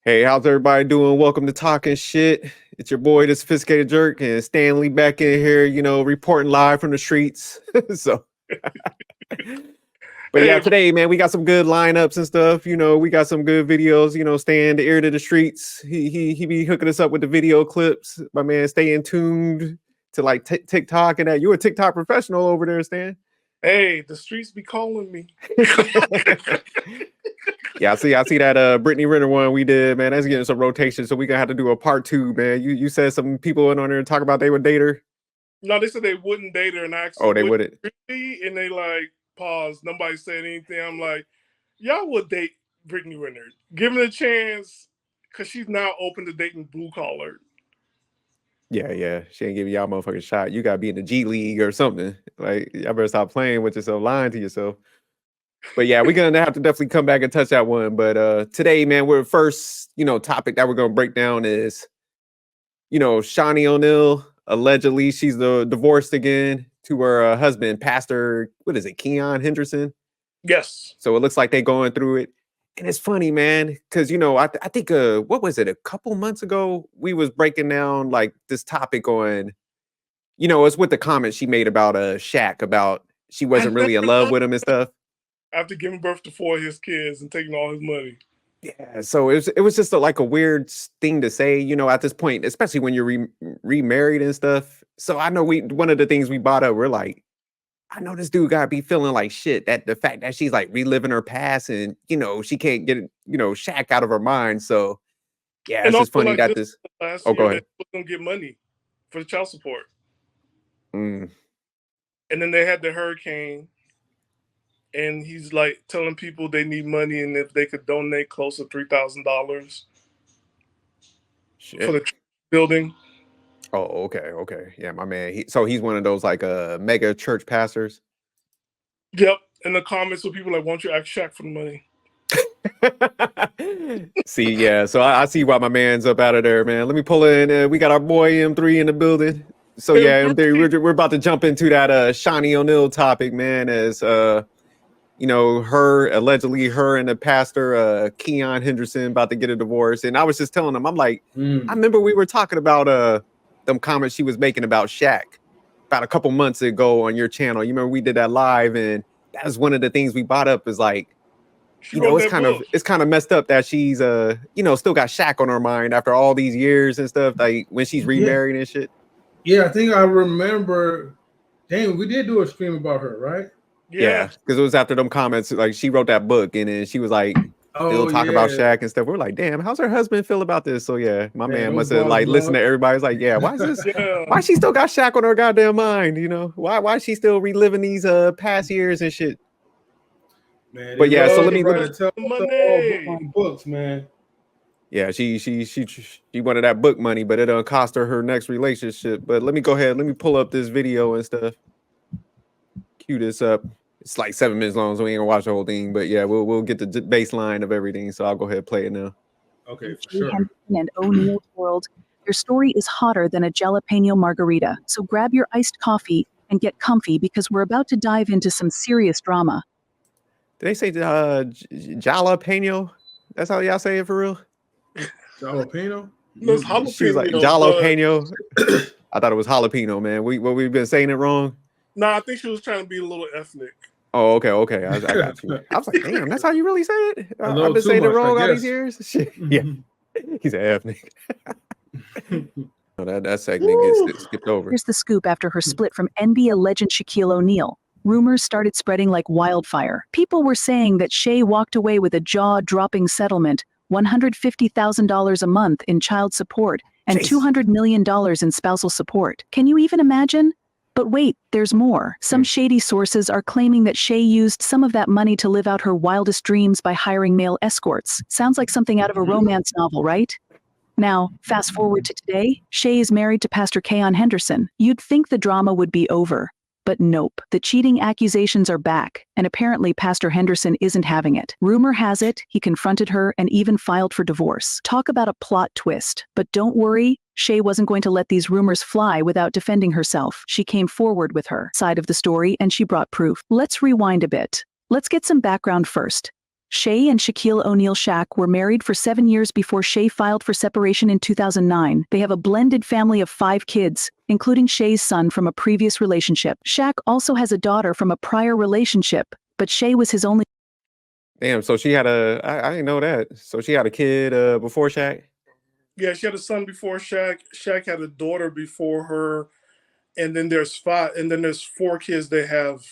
Hey, how's everybody doing? Welcome to Talking Shit. It's your boy, the Sophisticated Jerk, and Stanley back in here, reporting live from the streets. so, but yeah, Hey, today, man, we got some good lineups and stuff. We got some good videos. Stan, the ear to the streets. He be hooking us up with the video clips. My man, staying tuned to like TikTok and that. You a TikTok professional over there, Stan? hey, the streets be calling me. Yeah, I see that Brittany Renner one we did, man. That's getting some rotation, so we gonna have to do a part 2, man. You said some people went on there and talk about they would date her. No, they said they wouldn't date her, and I Oh, actually they wouldn't. really, and they like paused. Nobody said anything. I'm like, y'all would date Brittany Renner. Give her a chance, because she's now open to dating blue collar. Yeah. She ain't giving y'all motherfucking shot. You gotta be in the G League or something. Like, y'all better stop playing with yourself, lying to yourself. But yeah, we're gonna have to definitely come back and touch that one. But today, man, we're first, topic that we're gonna break down is, Shaunie O'Neal. Allegedly, she's divorced again to her husband, Pastor, what is it, Keon Henderson? Yes. So it looks like they're going through it. And it's funny, man, because I think what was it, a couple months ago, we was breaking down like this topic on, it's with the comments she made about Shaq, about she wasn't really in love with him and stuff. After giving birth to 4 of his kids and taking all his money. Yeah, so it was just like a weird thing to say, at this point, especially when you're remarried and stuff. So I know one of the things we brought up, we're like, I know this dude gotta be feeling like shit, that the fact that she's like reliving her past and she can't get Shaq out of her mind. So yeah, And it's also, just funny like, that this this. last Oh, go year that ahead. he was gonna get money for the child support, Mm. and then they had the hurricane. And he's like telling people they need money, and if they could donate close to $3,000 for the building. Oh, okay. Yeah, my man. So he's one of those like mega church pastors. Yep. In the comments, with people like, "Won't you ask Shaq for the money?" See, yeah. So I see why my man's up out of there, man. Let me pull in. We got our boy M3 in the building. So yeah, M3, we're about to jump into that Shaunie O'Neal topic, man. As allegedly her and the pastor Keon Henderson about to get a divorce. And I was just telling him, I'm like, I remember we were talking about them comments she was making about Shaq about a couple months ago on your channel. You remember we did that live, and that was one of the things we brought up is like, it's kind of messed up that she's still got Shaq on her mind after all these years and stuff, like when she's remarried and shit. Yeah, I think I remember. Dang, we did do a stream about her, right? Yeah, because it was after them comments. Like she wrote that book, and then she was like, still talking about Shaq and stuff. We're like, damn, how's her husband feel about this? So yeah, my man must have like listened to everybody. It's like, yeah, why is this? Why she still got Shaq on her goddamn mind? Why she still reliving these past years and shit? Man, but yeah, so let me on books, man. Yeah, she wanted that book money, but it'll cost her next relationship. But let me go ahead, let me pull up this video and stuff. Cue this up. It's like 7 minutes long, so we ain't gonna watch the whole thing. But yeah, we'll get the baseline of everything. So I'll go ahead and play it now. Okay, for sure. Henderson and O'Neal's world, their story is hotter than a jalapeno margarita. So grab your iced coffee and get comfy because we're about to dive into some serious drama. Did they say jalapeno? That's how y'all say it for real? Jalapeno? No, it's jalapeno. She was like jalapeno. I thought it was jalapeno, man. We've been saying it wrong. No, I think she was trying to be a little ethnic. Oh, okay. I got you. I was like, damn, that's how you really say it? I've been saying it wrong all these years. Shit. Yeah. He's an ethnic. That segment gets skipped over. Here's the scoop after her split from NBA legend Shaquille O'Neal. Rumors started spreading like wildfire. People were saying that Shay walked away with a jaw-dropping settlement, $150,000 a month in child support, and $200 million in spousal support. Can you even imagine? But wait, there's more. Some shady sources are claiming that Shay used some of that money to live out her wildest dreams by hiring male escorts. Sounds like something out of a romance novel, right? Now, fast forward to today, Shay is married to Pastor Keon Henderson. You'd think the drama would be over. But nope, the cheating accusations are back, and apparently Pastor Henderson isn't having it. Rumor has it, he confronted her and even filed for divorce. Talk about a plot twist. But don't worry, Shay wasn't going to let these rumors fly without defending herself. She came forward with her side of the story and she brought proof. Let's rewind a bit. Let's get some background first. Shay and Shaquille O'Neal were married for 7 years before Shay filed for separation in 2009. They have a blended family of 5 kids, including Shay's son from a previous relationship. Shaq also has a daughter from a prior relationship, but Shay was his only. Damn, so she had I didn't know that. So she had a kid before Shaq? Yeah, she had a son before Shaq. Shaq had a daughter before her. And then there's 4 kids they have,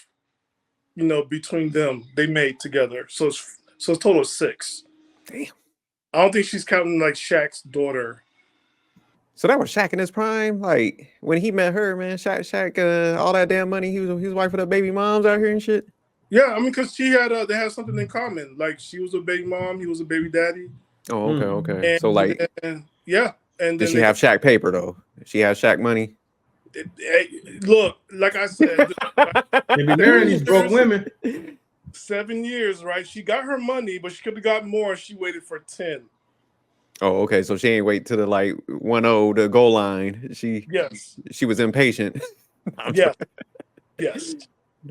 between them. They made together. So it's a total of 6. Damn. I don't think she's counting like Shaq's daughter. So that was Shaq in his prime? Like when he met her, man, Shaq all that damn money, he was wife of the baby moms out here and shit. Yeah, I mean, because they had something in common. Like she was a baby mom, he was a baby daddy. Oh, okay. And so like, yeah. And did she have Shaq paper though? She had Shaq money. Look, like I said, they be marrying these broke women. 7 years, right? She got her money, but she could have got more. She waited for 10. Oh, okay. So she ain't wait to the 1-0 the goal line. She was impatient. Yes.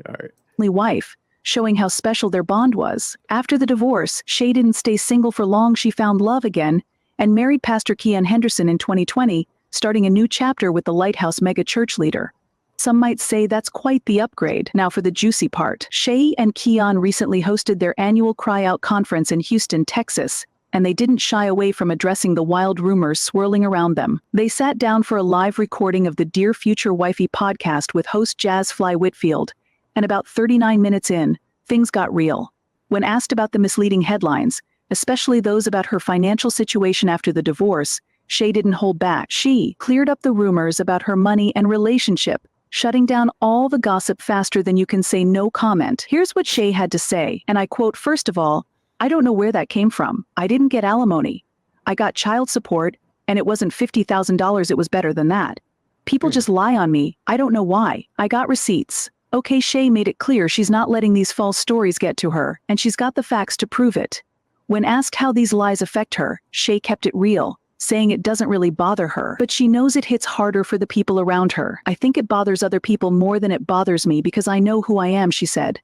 All right. Wife, showing how special their bond was. After the divorce, Shay didn't stay single for long. She found love again and married Pastor Keon Henderson in 2020, starting a new chapter with the Lighthouse mega church leader. Some might say that's quite the upgrade. Now for the juicy part. Shay and Keon recently hosted their annual Cry Out conference in Houston, Texas, and they didn't shy away from addressing the wild rumors swirling around them. They sat down for a live recording of the Dear Future Wifey podcast with host Jazz Fly Whitfield, and about 39 minutes in, things got real. When asked about the misleading headlines, especially those about her financial situation after the divorce, Shay didn't hold back. She cleared up the rumors about her money and relationship, shutting down all the gossip faster than you can say no comment. Here's what Shay had to say, and I quote, "First of all, I don't know where that came from. I didn't get alimony. I got child support, and it wasn't $50,000, it was better than that. People just lie on me. I don't know why. I got receipts." Okay, Shay made it clear she's not letting these false stories get to her, and she's got the facts to prove it. When asked how these lies affect her, Shay kept it real, saying it doesn't really bother her, but she knows it hits harder for the people around her. "I think it bothers other people more than it bothers me because I know who I am," she said.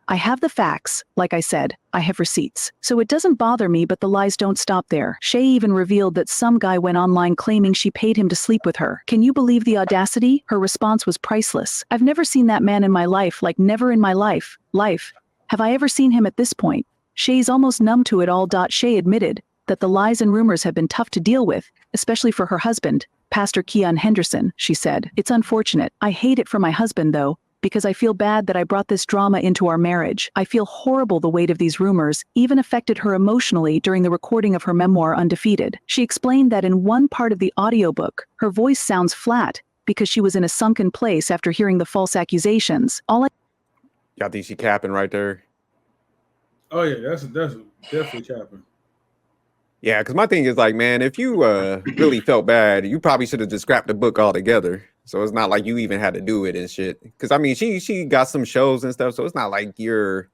"I have the facts, like I said, I have receipts. So it doesn't bother me, but the lies don't stop there." Shay even revealed that some guy went online claiming she paid him to sleep with her. Can you believe the audacity? Her response was priceless. "I've never seen that man in my life, like never in my life. Have I ever seen him at this point?" Shay's almost numb to it all. Shay admitted that the lies and rumors have been tough to deal with, especially for her husband, Pastor Keon Henderson. She said, "It's unfortunate. I hate it for my husband, though, because I feel bad that I brought this drama into our marriage. I feel horrible. The weight of these rumors even affected her emotionally during the recording of her memoir, Undefeated." She explained that in one part of the audiobook, her voice sounds flat because she was in a sunken place after hearing the false accusations. Y'all think she capping right there? Oh yeah, that's definitely capping. Yeah, because my thing is like, man, if you really felt bad, you probably should have just scrapped the book altogether. So it's not like you even had to do it and shit. Because I mean, she got some shows and stuff, so it's not like you're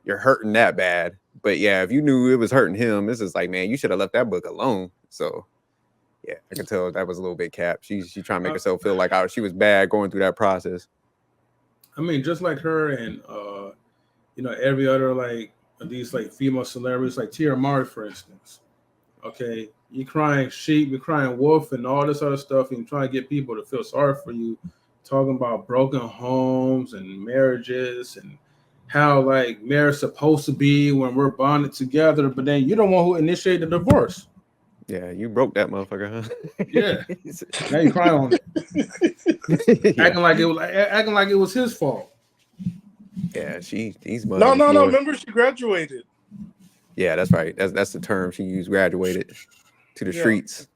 hurting that bad. But yeah, if you knew it was hurting him, this is like, man, you should have left that book alone. So yeah, I can tell that was a little bit capped. She trying to make herself feel like she was bad going through that process. I mean, just like her and every other like these like female celebrities, like Tia Mowry, for instance. Okay, you're crying sheep, you're crying wolf, and all this other stuff, and you're trying to get people to feel sorry for you, talking about broken homes and marriages and how like marriage is supposed to be when we're bonded together, but then you're the one who initiated the divorce. Yeah, you broke that motherfucker, huh? Yeah. Now you crying on it. Acting like it was his fault. Yeah, he's No. Remember, she graduated. Yeah, that's right. That's the term she used. Graduated to the streets.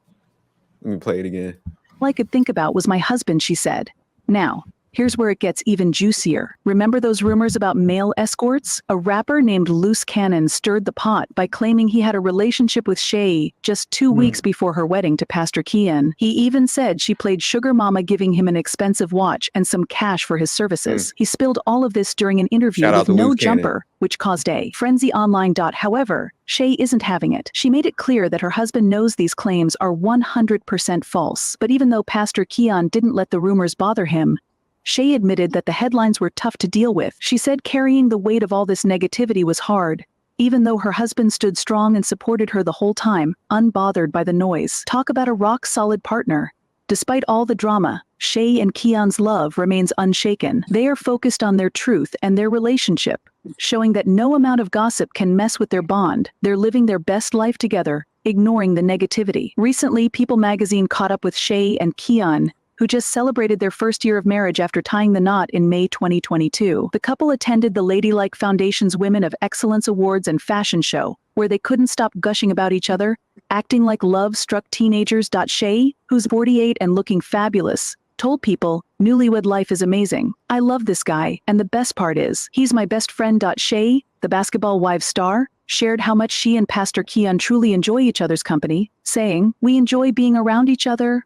Let me play it again. "All I could think about was my husband," she said. Now, here's where it gets even juicier. Remember those rumors about male escorts? A rapper named Loose Cannon stirred the pot by claiming he had a relationship with Shay just 2 weeks before her wedding to Pastor Keon. He even said she played sugar mama, giving him an expensive watch and some cash for his services. He spilled all of this during an interview with No Jumper, which caused a frenzy online. However, Shay isn't having it. She made it clear that her husband knows these claims are 100% false. But even though Pastor Keon didn't let the rumors bother him, Shay admitted that the headlines were tough to deal with. She said carrying the weight of all this negativity was hard, even though her husband stood strong and supported her the whole time, unbothered by the noise. Talk about a rock-solid partner. Despite all the drama, Shay and Keon's love remains unshaken. They are focused on their truth and their relationship, showing that no amount of gossip can mess with their bond. They're living their best life together, ignoring the negativity. Recently, People magazine caught up with Shay and Keon, who just celebrated their first year of marriage after tying the knot in May 2022. The couple attended the Ladylike Foundation's Women of Excellence Awards and fashion show, where they couldn't stop gushing about each other, acting like love-struck teenagers. Shay, who's 48 and looking fabulous, told People, "Newlywed life is amazing. I love this guy, and the best part is, he's my best friend." Shay, the Basketball Wives star, shared how much she and Pastor Keon truly enjoy each other's company, saying, "We enjoy being around each other.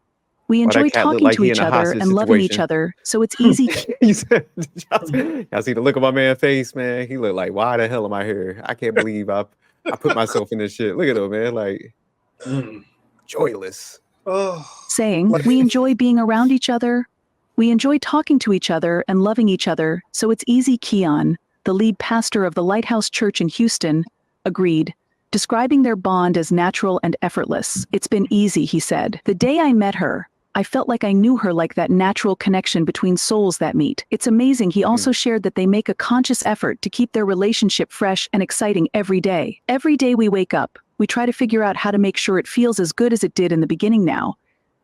We enjoy talking to each other and loving each other, so it's easy." He said, y'all see the look on my man's face, man? He looked like, why the hell am I here? I can't believe I put myself in this shit. Look at him, man. Like, joyless. Saying, "We enjoy being around each other. We enjoy talking to each other and loving each other, so it's easy." Keon, the lead pastor of the Lighthouse Church in Houston, agreed, describing their bond as natural and effortless. "It's been easy," he said. "The day I met her, I felt like I knew her, like that natural connection between souls that meet. It's amazing." He also shared that they make a conscious effort to keep their relationship fresh and exciting every day. "Every day we wake up, we try to figure out how to make sure it feels as good as it did in the beginning now.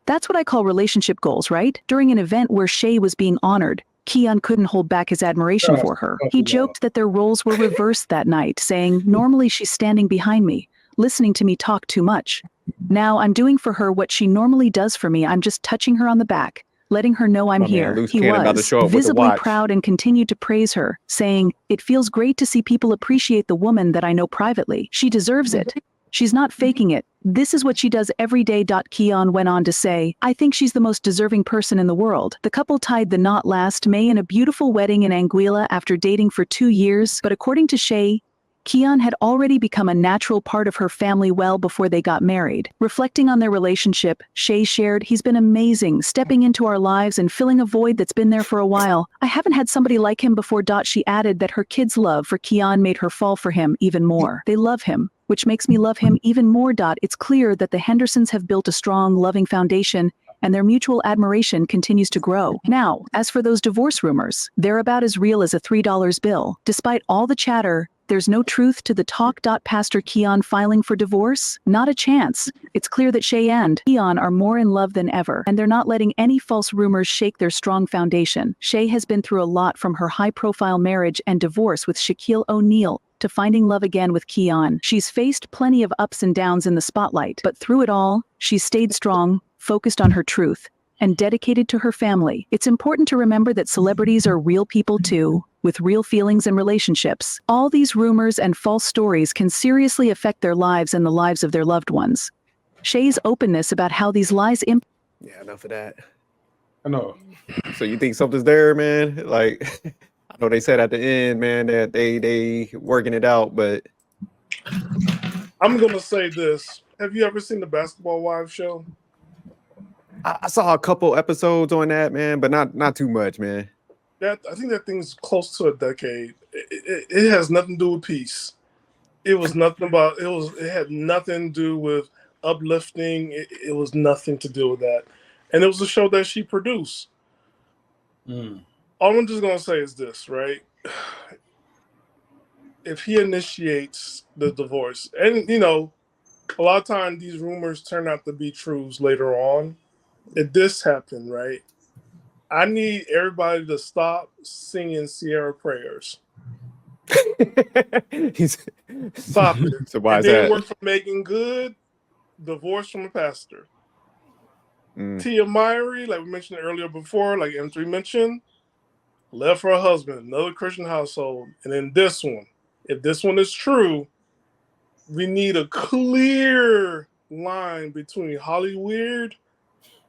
That's what I call relationship goals, right?" During an event where Shay was being honored, Keon couldn't hold back his admiration for her. He joked that their roles were reversed that night, saying, "Normally she's standing behind me, listening to me talk too much. Now I'm doing for her what she normally does for me. I'm just touching her on the back, letting her know I'm here." He was visibly proud and continued to praise her, saying, "It feels great to see people appreciate the woman that I know privately. She deserves it. She's not faking it. This is what she does every day." Keon went on to say, "I think she's the most deserving person in the world." The couple tied the knot last May in a beautiful wedding in Anguilla after dating for 2 years, but according to Shay, Keon had already become a natural part of her family well before they got married. Reflecting on their relationship, Shay shared, "He's been amazing, stepping into our lives and filling a void that's been there for a while. I haven't had somebody like him before." She added that her kids' love for Keon made her fall for him even more. "They love him, which makes me love him even more." It's clear that the Hendersons have built a strong, loving foundation, and their mutual admiration continues to grow. Now, as for those divorce rumors, they're about as real as a $3 bill. Despite all the chatter, there's no truth to the talk. Pastor Keon filing for divorce? Not a chance. It's clear that Shay and Keon are more in love than ever, and they're not letting any false rumors shake their strong foundation. Shay has been through a lot, from her high-profile marriage and divorce with Shaunie O'Neal to finding love again with Keon. She's faced plenty of ups and downs in the spotlight, but through it all, she's stayed strong, focused on her truth, and dedicated to her family. It's important to remember that celebrities are real people too, with real feelings and relationships. All these rumors and false stories can seriously affect their lives and the lives of their loved ones. Shay's openness about how these lies Yeah, enough of that. I know. So you think something's there, man? Like, I know they said at the end, man, that they working it out, but I'm gonna say this. Have you ever seen the Basketball Wives show? I saw a couple episodes on that, man, but not too much, man. I think that thing's close to a decade. It has nothing to do with peace. It was nothing about it had nothing to do with uplifting. It was nothing to do with that. And it was a show that she produced. All I'm just gonna say is this, right? If he initiates the divorce, and a lot of times these rumors turn out to be truths later on. If this happened, right? I need everybody to stop singing Sierra prayers. Stop it. So why is it didn't that? work for Megan Good. Divorce from a pastor. Tia Mowry, like we mentioned earlier before, like M3 mentioned, left her husband, another Christian household. And then this one, if this one is true, we need a clear line between Hollywood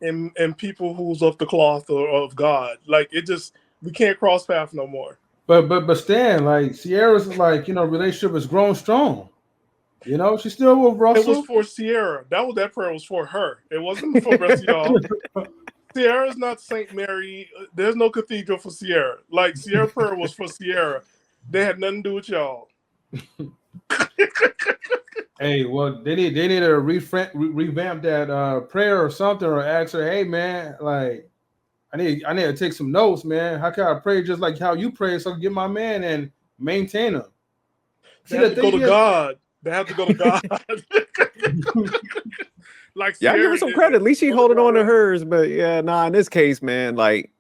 and people who's off the cloth or of God. Like, we can't cross paths no more. But Stan, like, Sierra's relationship has grown strong. She's still with Russell. It was for Sierra. That prayer was for her. It wasn't for the rest of y'all. Sierra's not St. Mary. There's no cathedral for Sierra. Like, Sierra prayer was for Sierra. They had nothing to do with y'all. Hey, well, they need to revamp that prayer or something, or ask her, hey man, like I need to take some notes, man. How can I pray just like how you pray so I can get my man and maintain him? They have to go to God. They have to go to God. Like, yeah, I give her some credit. At least she holding on to hers. But yeah, nah, in this case, man, like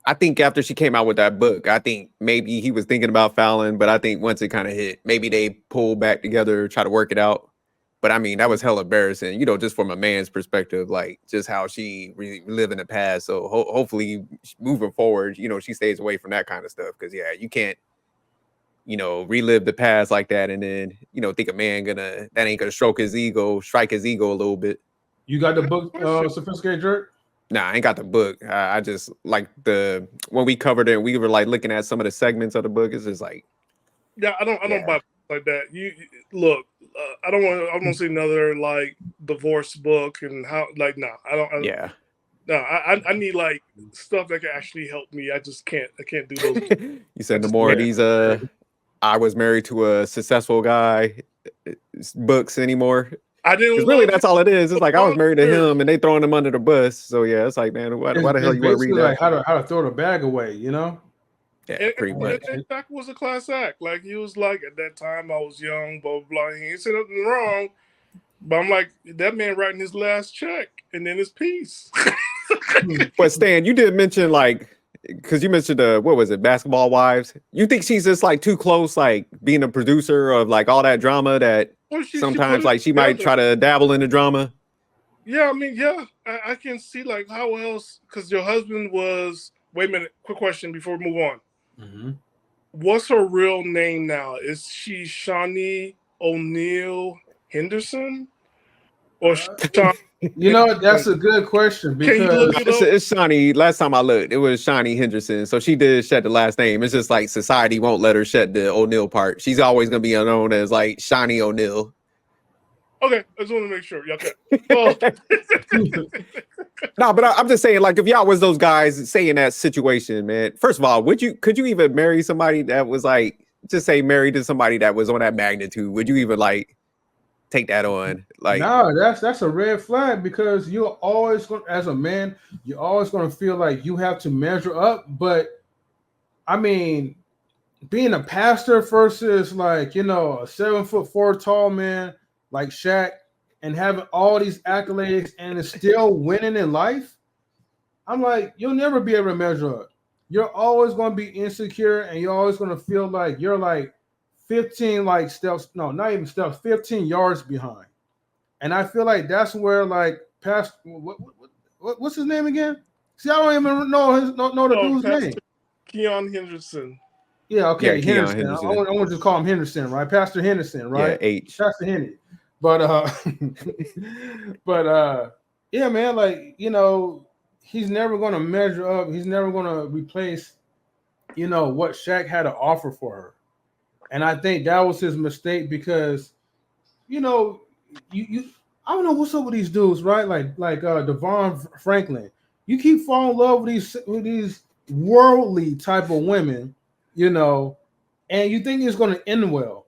I think after she came out with that book, I think maybe he was thinking about Fallon, but I think once it kind of hit, maybe they pulled back together, try to work it out. But I mean, that was hella embarrassing, you know, just from a man's perspective, like just how she live in the past. So hopefully moving forward, you know, she stays away from that kind of stuff. Cause yeah, you can't, you know, relive the past like that. And then, you know, think a man that ain't gonna strike his ego a little bit. You got the book, Sophisticated Jerk? Nah, I ain't got the book. I just like when we covered it, we were like looking at some of the segments of the book. It's just like, yeah, I don't buy books like that. You look, I don't want to see another like divorce book and how like no, I don't. Yeah, no, I need like stuff that can actually help me. I can't do those. You said no more of these. I was married to a successful guy books anymore. I didn't. Really, that's all it is. It's like I was married to him, and they throwing him under the bus. So yeah, it's like, man, why the hell you want to read that? Like how to throw the bag away, you know? Yeah, pretty much. And Shaq was a class act. Like he was like at that time I was young, blah blah blah. He ain't said nothing wrong, but I'm like that man writing his last check and then his piece. But Stan, you did mention like. Because you mentioned what was it, Basketball Wives? You think she's just like too close, like being a producer of like all that drama that sometimes like she might try to dabble in the drama? Yeah, I mean, yeah, I can see like how else, because your husband was. Wait a minute, quick question before we move on. Mm-hmm. What's her real name now? Is she Shaunie O'Neal Henderson or Shaunie? You know, that's a good question because it's Shaunie. Last time I looked, it was Shaunie Henderson. So she did shed the last name. It's just like society won't let her shed the O'Neal part. She's always gonna be known as like Shaunie O'Neal. Okay, I just want to make sure. Okay. No, but I'm just saying, like, if y'all was those guys saying that situation, man. First of all, could you even marry somebody that was like, just say married to somebody that was on that magnitude? Would you even like take that on? Like, no, that's a red flag because you're always going, as a man, you're always going to feel like you have to measure up. But I mean, being a pastor versus like, you know, a 7'4" tall man like Shaq and having all these accolades and is still winning in life, I'm like, you'll never be able to measure up. You're always going to be insecure and you're always going to feel like you're like 15 like steps, no, not even steps, 15 yards behind. And I feel like that's where like past what's his name again? See, I don't even know the dude's name. Keon Henderson. Yeah, okay, yeah, Henderson. I want to just call him Henderson, right? Pastor Henderson, right? Yeah, H. Pastor Henry. But yeah, man, like, you know, he's never going to measure up. He's never going to replace, you know, what Shaq had to offer for her. And I think that was his mistake because, you know, you I don't know what's up with these dudes, right? Like Devon Franklin. You keep falling in love with these worldly type of women, you know, and you think it's going to end well.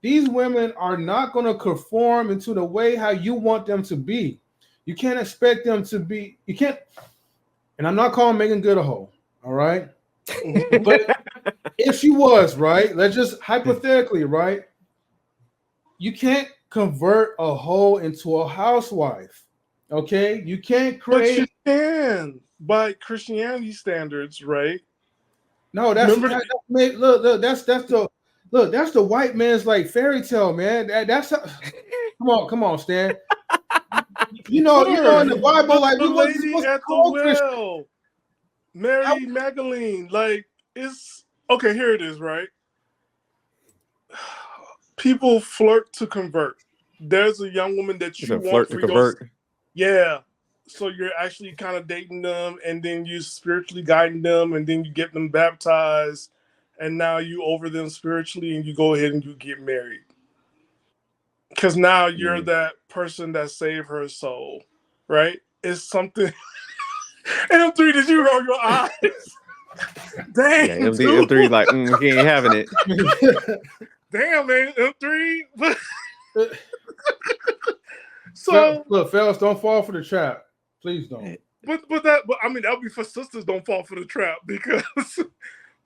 These women are not going to conform into the way how you want them to be. You can't expect them to be. You can't. And I'm not calling Megan Good a hoe. All right. But if she was, right, let's just hypothetically, right, you can't convert a hoe into a housewife. Okay, you can't create. But you can by Christianity standards, right? No, that's the white man's like fairy tale, man. That's how, come on, Stan. You know in the Bible, like the lady at the well, Mary Magdalene, like it's okay. Here it is, right? People flirt to convert. There's a young woman that you want flirt to convert. Yeah. So you're actually kind of dating them, and then you spiritually guiding them, and then you get them baptized, and now you over them spiritually, and you go ahead and you get married. Because now you're that person that saved her soul, right? It's something. M3, did you roll your eyes? Dang. Yeah, M3 like, he ain't having it. damn, man, M3. So look, fellas, don't fall for the trap. Please don't. But I mean, that'll be for sisters. Don't fall for the trap because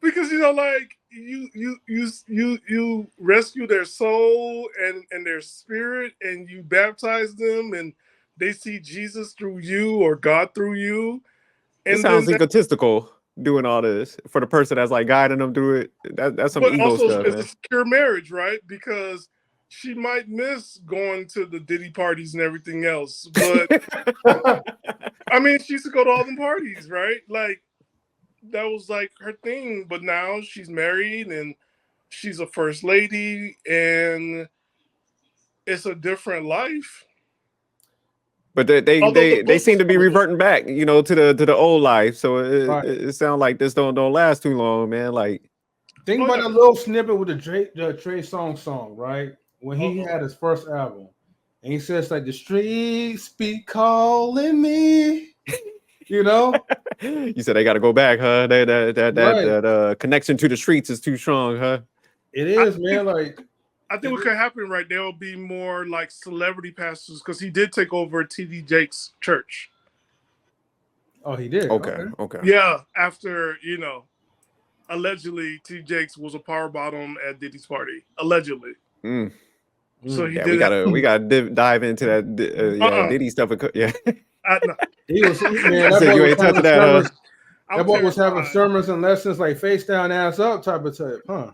like you rescue their soul and their spirit, and you baptize them, and they see Jesus through you or God through you. And it sounds egotistical doing all this for the person that's like guiding them through it. That's some ego also, stuff. It's a secure marriage, right? Because she might miss going to the Diddy parties and everything else, but I mean, she used to go to all them parties, right? Like that was like her thing. But now she's married and she's a first lady, and it's a different life. But they seem to be reverting back, to the old life. So it sounds like this don't last too long, man. Like think about that little snippet with the Trey song, right? When he had his first album, and he says like the streets be calling me, You said they got to go back, huh? That connection to the streets is too strong, huh? It is, man. I think what could happen right there will be more like celebrity pastors, because he did take over T.D. Jakes' church. Oh, he did. Okay. Yeah, after allegedly T. Jakes was a power bottom at Diddy's party. Allegedly. So he did. We gotta dive into that. Diddy stuff. Yeah. He was. Man, that boy you ain't touching that. That boy was having sermons and lessons like face down, ass up type, huh?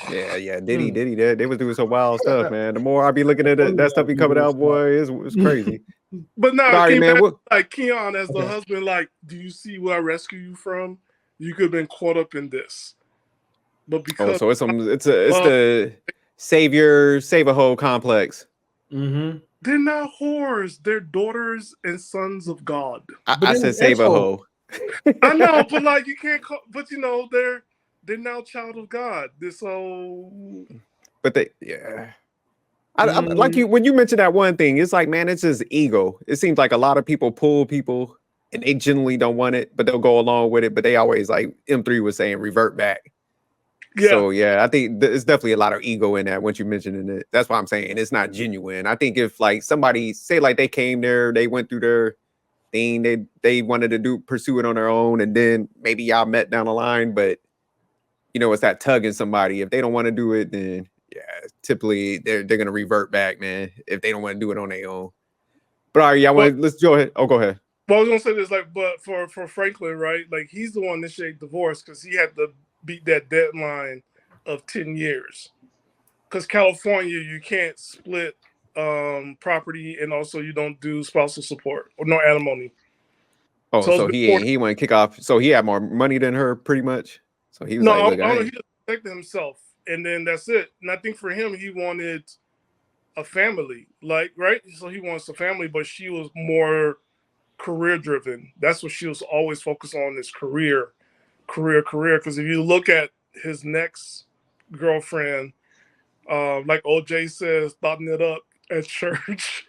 Yeah. Diddy. They was doing some wild stuff, man. The more I be looking at that stuff be coming out, boy, it's crazy. But now, like Keon as the husband, like, do you see what I rescue you from? You could have been caught up in this, but because so it's the save a hoe complex. Mm-hmm. They're not whores. They're daughters and sons of God. I said save a hoe. I know, but like you can't call. But they're now child of God. But I like you when you mentioned that one thing. It's like, man, it's just ego. It seems like a lot of people pull people, and they generally don't want it, but they'll go along with it. But they always, like M3 was saying, revert back. Yeah. So I think there's definitely a lot of ego in that. Once you mentioned it, that's why I'm saying it's not genuine. I think if like somebody say like they came there, they went through their thing, they wanted to pursue it on their own, and then maybe y'all met down the line, but it's that tugging somebody. If they don't want to do it, then typically they're gonna revert back, man, if they don't want to do it on their own. But all right, let's go ahead. Oh, go ahead. Well, I was gonna say this, like, but for Franklin, right? Like, he's the one that initiated divorce because he had to beat that deadline of 10 years. Because California, you can't split property, and also you don't do spousal support or no alimony. Oh, so he went kick off. So he had more money than her, pretty much. So he was he just protected himself, and then that's it. And I think for him, he wanted a family, like, right? So he wants a family, but she was more career driven. That's what she was always focused on, is career. Because if you look at his next girlfriend, like OJ says, thotting it up at church.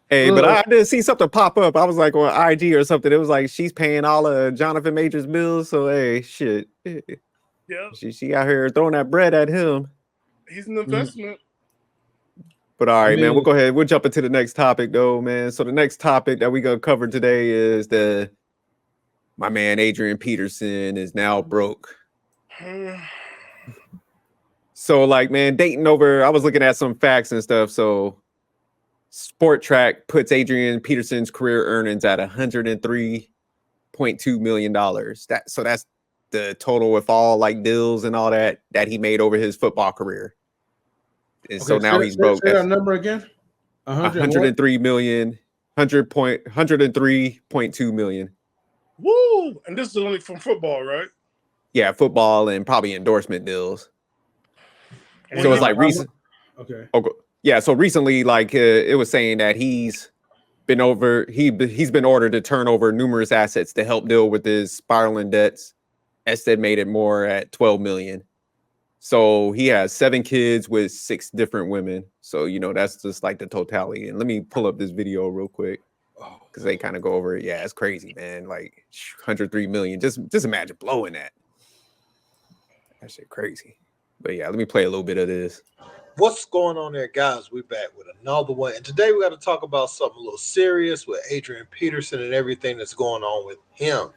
Hey, but I did see something pop up. I was like on IG or something. It was like she's paying all of Jonathan Major's bills. So hey, shit. Yeah. She out here throwing that bread at him. He's an investment. But all right, man, we'll go ahead. We'll jump into the next topic though, man. So the next topic that we're gonna cover today is my man Adrian Peterson is now broke. So like, man, dating over, I was looking at some facts and stuff. So Sport Track puts Adrian Peterson's career earnings at $103.2 million. That's the total with all like deals and all that he made over his football career. And so now he's broke. Say that number again. 103 million, 103.2 million. Woo! And this is only from football, right? Yeah, football and probably endorsement deals. So it's like recent. Okay. Yeah, so recently, like it was saying that he's been ordered to turn over numerous assets to help deal with his spiraling debts, estimated more at 12 million. So he has 7 kids with 6 different women. So that's just like the totality. And let me pull up this video real quick because they kind of go over it. Yeah, it's crazy, man. Like 103 million. Just imagine blowing that. That shit crazy. But yeah, let me play a little bit of this. What's going on there, guys? We're back with another one. And today we got to talk about something a little serious with Adrian Peterson and everything that's going on with him.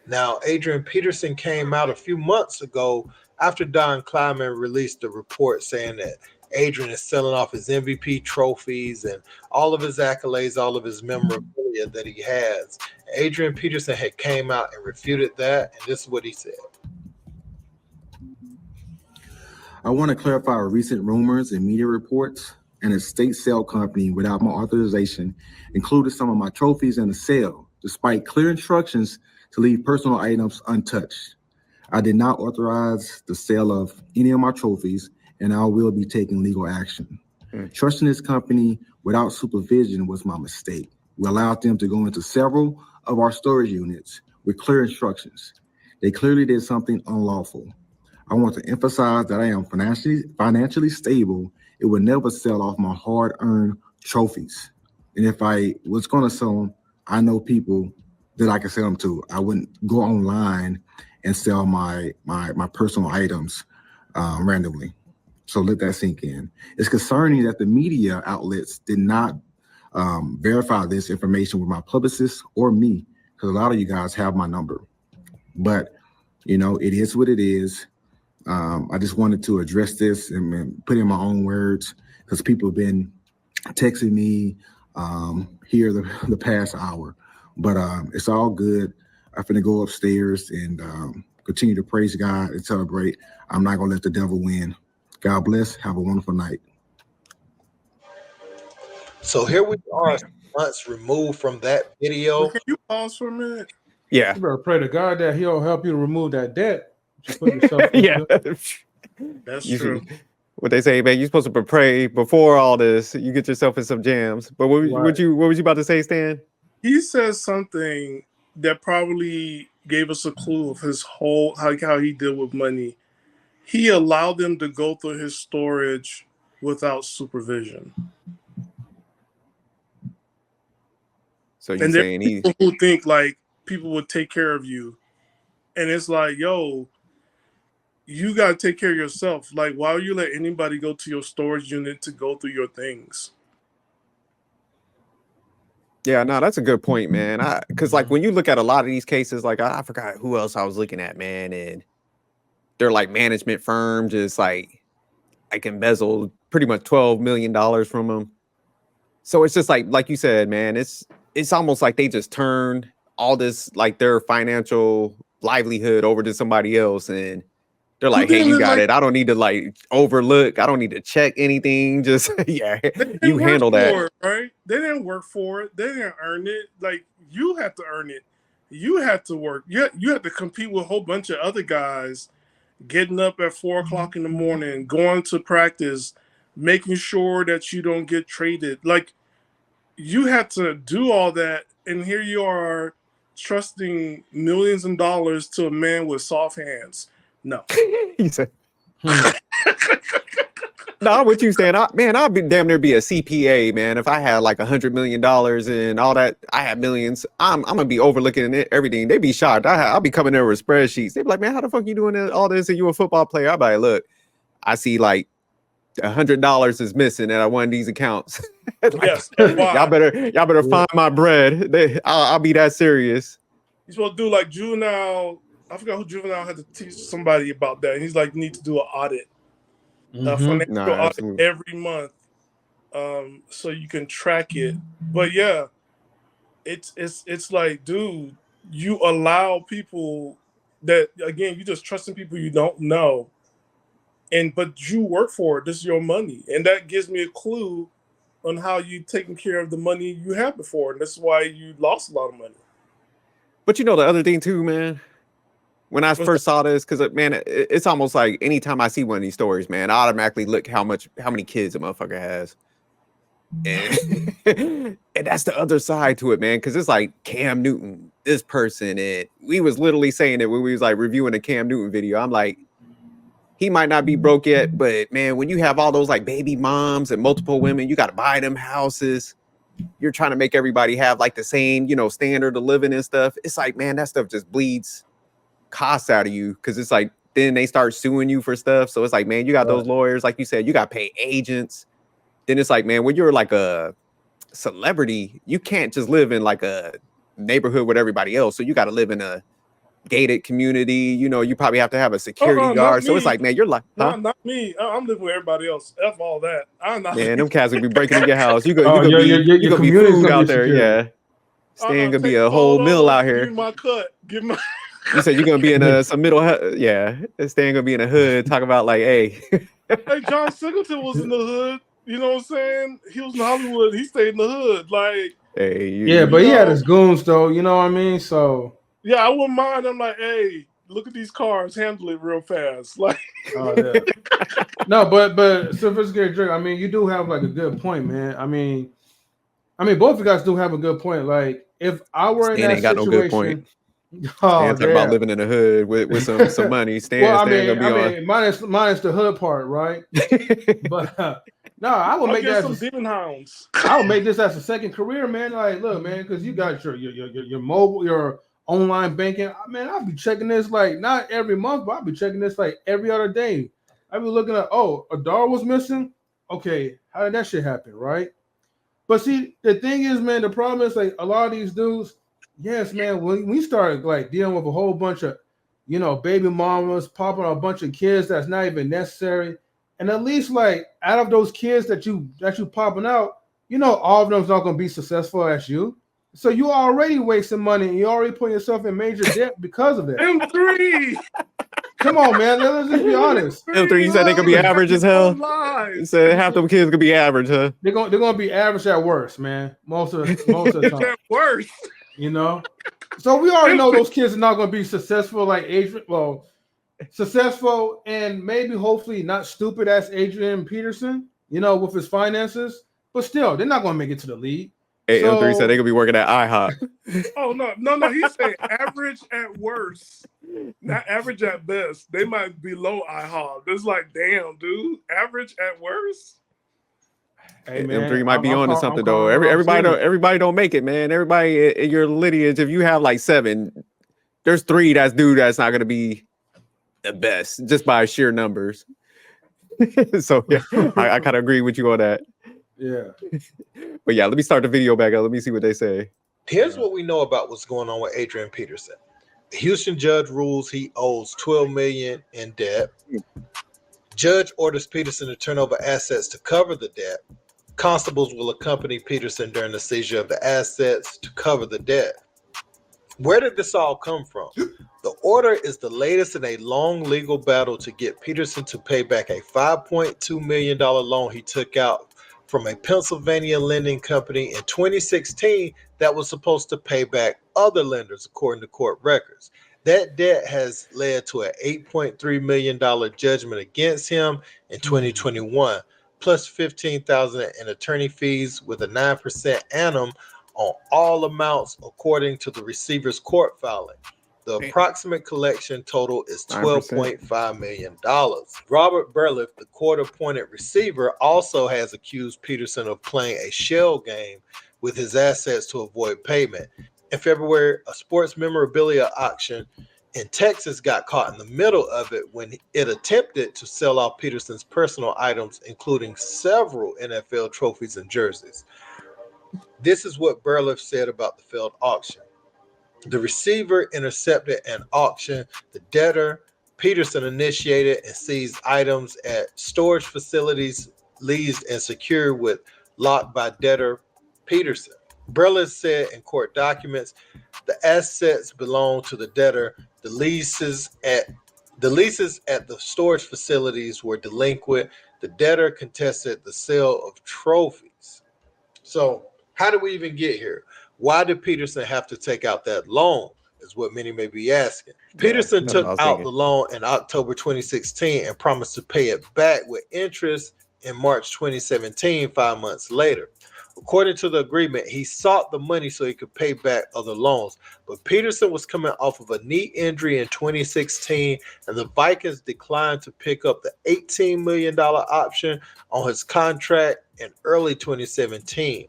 Now, Adrian Peterson came out a few months ago after Don Kleiman released a report saying that Adrian is selling off his MVP trophies and all of his accolades, all of his memorabilia that he has. Adrian Peterson had came out and refuted that, and this is what he said. I want to clarify recent rumors and media reports. An estate sale company without my authorization included some of my trophies in the sale, despite clear instructions to leave personal items untouched. I did not authorize the sale of any of my trophies, and I will be taking legal action. Trusting this company without supervision was my mistake. We allowed them to go into several of our storage units with clear instructions. They clearly did something unlawful. I want to emphasize that I am financially stable. It would never sell off my hard-earned trophies. And if I was going to sell them, I know people that I can sell them to. I wouldn't go online and sell my personal items randomly. So let that sink in. It's concerning that the media outlets did not verify this information with my publicist or me, because a lot of you guys have my number. But, you know, it is what it is. I just wanted to address this and put in my own words, because people have been texting me here the past hour. But it's all good. I'm finna go upstairs and continue to praise God and celebrate. I'm not gonna let the devil win. God bless. Have a wonderful night. So here we are, months removed from that video. Can you pause for a minute? Yeah. You better pray to God that He'll help you to remove that debt. You put yourself Yeah. That's You true. should- what they say, man, you're supposed to pray before all this. You get yourself in some jams. But what was you about to say, Stan? He says something that probably gave us a clue of his whole how he dealt with money. He allowed them to go through his storage without supervision. So you're And there are saying he people who think like people would take care of you, and it's like, yo, you gotta take care of yourself. Like, why would you let anybody go to your storage unit to go through your things? Yeah, no, that's a good point, man. Because like when you look at a lot of these cases, like I forgot who else I was looking at, man, and they're like management firms just like embezzled pretty much $12 million from them. So it's just like you said, man, it's almost like they just turn all this like their financial livelihood over to somebody else, and they're like, hey, you got it. I don't need to like overlook. I don't need to check anything. Just yeah, you handle that. It, right? They didn't work for it. They didn't earn it. Like you have to earn it. You have to work. You have to compete with a whole bunch of other guys, getting up at 4 o'clock in the morning, going to practice, making sure that you don't get traded. Like you had to do all that, and here you are trusting millions of dollars to a man with soft hands. No. He said, no, what you saying? I'd be damn near be a CPA, man. If I had like $100 million and all that, I had millions. I'm gonna be overlooking everything. They'd be shocked. I'll be coming there with spreadsheets. They'd be like, man, how the fuck you doing all this? And you a football player? I'll be like, look, I see like $100 is missing at one of these accounts. Like, yes, y'all better find my bread. I'll be that serious. You're supposed to do like Juvenile. I forgot who Juvenile had to teach somebody about that. And he's like, you need to do an audit, financial audit every month, so you can track it. But yeah, it's like, dude, you allow people that, again, you just trusting people you don't know, but you work for it. This is your money, and that gives me a clue on how you taking care of the money you had before, and that's why you lost a lot of money. But you know the other thing too, man. When I first saw this, because man, it's almost like anytime I see one of these stories, man, I automatically look how many kids a motherfucker has, and, and that's the other side to it, man. Because it's like Cam Newton, this person, and we was literally saying it when we was like reviewing a Cam Newton video. I'm like, he might not be broke yet, but man, when you have all those like baby moms and multiple women, you got to buy them houses. You're trying to make everybody have like the same, standard of living and stuff. It's like, man, that stuff just bleeds costs out of you, because it's like then they start suing you for stuff. So it's like, man, you got those lawyers, like you said, you got to pay agents. Then it's like, man, when you're like a celebrity, you can't just live in like a neighborhood with everybody else. So you got to live in a gated community. You know, you probably have to have a security guard. So it's like, man, you're like, not me. I'm living with everybody else. F all that. I'm not. Man, them cats will be breaking in your house. You gonna be food out there. Yeah. Stan gonna be a whole meal out here. Give me my cut. Give my. You said you're gonna be in some middle. Yeah, Stan gonna be in a hood. Talk about like, hey. Hey, John Singleton was in the hood. You know what I'm saying? He was in Hollywood. He stayed in the hood. Like, hey, but he had his goons though. You know what I mean? So yeah, I wouldn't mind. I'm like, hey, look at these cars. Handle it real fast. Like, no, but sophisticated Drake. I mean, you do have like a good point, man. I mean, both of you guys do have a good point. Like, if I were in that ain't got situation, no good point. Stan's about living in the hood with some money. Stan gonna be minus the hood part, right? But no, I would make that some demon hounds. I would make this as a second career, man. Like, look, man, because you got your mobile, your online banking. Man, I'll be checking this like not every month, but I'll be checking this like every other day. I'll be looking at, a dollar was missing. Okay, how did that shit happen, right? But see, the thing is, man, the problem is like a lot of these dudes. Yes, man. When we started like dealing with a whole bunch of, baby mamas popping a bunch of kids that's not even necessary, and at least like out of those kids that you popping out, all of them's not gonna be successful as you. So you already wasting money, and you already putting yourself in major debt because of that. M3. Come on, man. Let's just be honest. M3, you said they could be average as hell. You said half them kids could be average, huh? They're gonna be average at worst, man. Most of the time. At worst. So we already know those kids are not going to be successful like Adrian. Well, successful and maybe hopefully not stupid as Adrian Peterson, with his finances. But still, they're not going to make it to the league. Hey, M3 said they could be working at IHOP. Oh, no. He said average at worst, not average at best. They might be low IHOP. It's like, damn, dude. Average at worst? Hey, man, M3 might be on to something though. Everybody don't make it, man. Everybody in your lineage, if you have like 7, there's 3 that's not gonna be the best just by sheer numbers. So yeah, I kind of agree with you on that. Yeah. But yeah, let me start the video back up. Let me see what they say. Here's what we know about what's going on with Adrian Peterson. The Houston judge rules he owes $12 million in debt. Judge orders Peterson to turn over assets to cover the debt. Constables will accompany Peterson during the seizure of the assets to cover the debt. Where did this all come from? The order is the latest in a long legal battle to get Peterson to pay back a $5.2 million loan he took out from a Pennsylvania lending company in 2016 that was supposed to pay back other lenders, according to court records. That debt has led to an $8.3 million judgment against him in 2021. Plus $15,000 in attorney fees with a 9% annum on all amounts, according to the receiver's court filing. The approximate collection total is $12.5 million. Robert Burleff, the court-appointed receiver, also has accused Peterson of playing a shell game with his assets to avoid payment. In February, a sports memorabilia auction in Texas got caught in the middle of it when it attempted to sell off Peterson's personal items, including several NFL trophies and jerseys. This is what Burleff said about the failed auction. The receiver intercepted an auction. The debtor, Peterson, initiated and seized items at storage facilities leased and secured with locked by debtor Peterson. Burleff said in court documents, the assets belong to the debtor. The leases at the storage facilities were delinquent. The debtor contested the sale of trophies. So how did we even get here? Why did Peterson have to take out that loan? Is what many may be asking. Peterson took out the loan in October 2016 and promised to pay it back with interest in March 2017, 5 months later. According to the agreement, he sought the money so he could pay back other loans. But Peterson was coming off of a knee injury in 2016, and the Vikings declined to pick up the $18 million option on his contract in early 2017,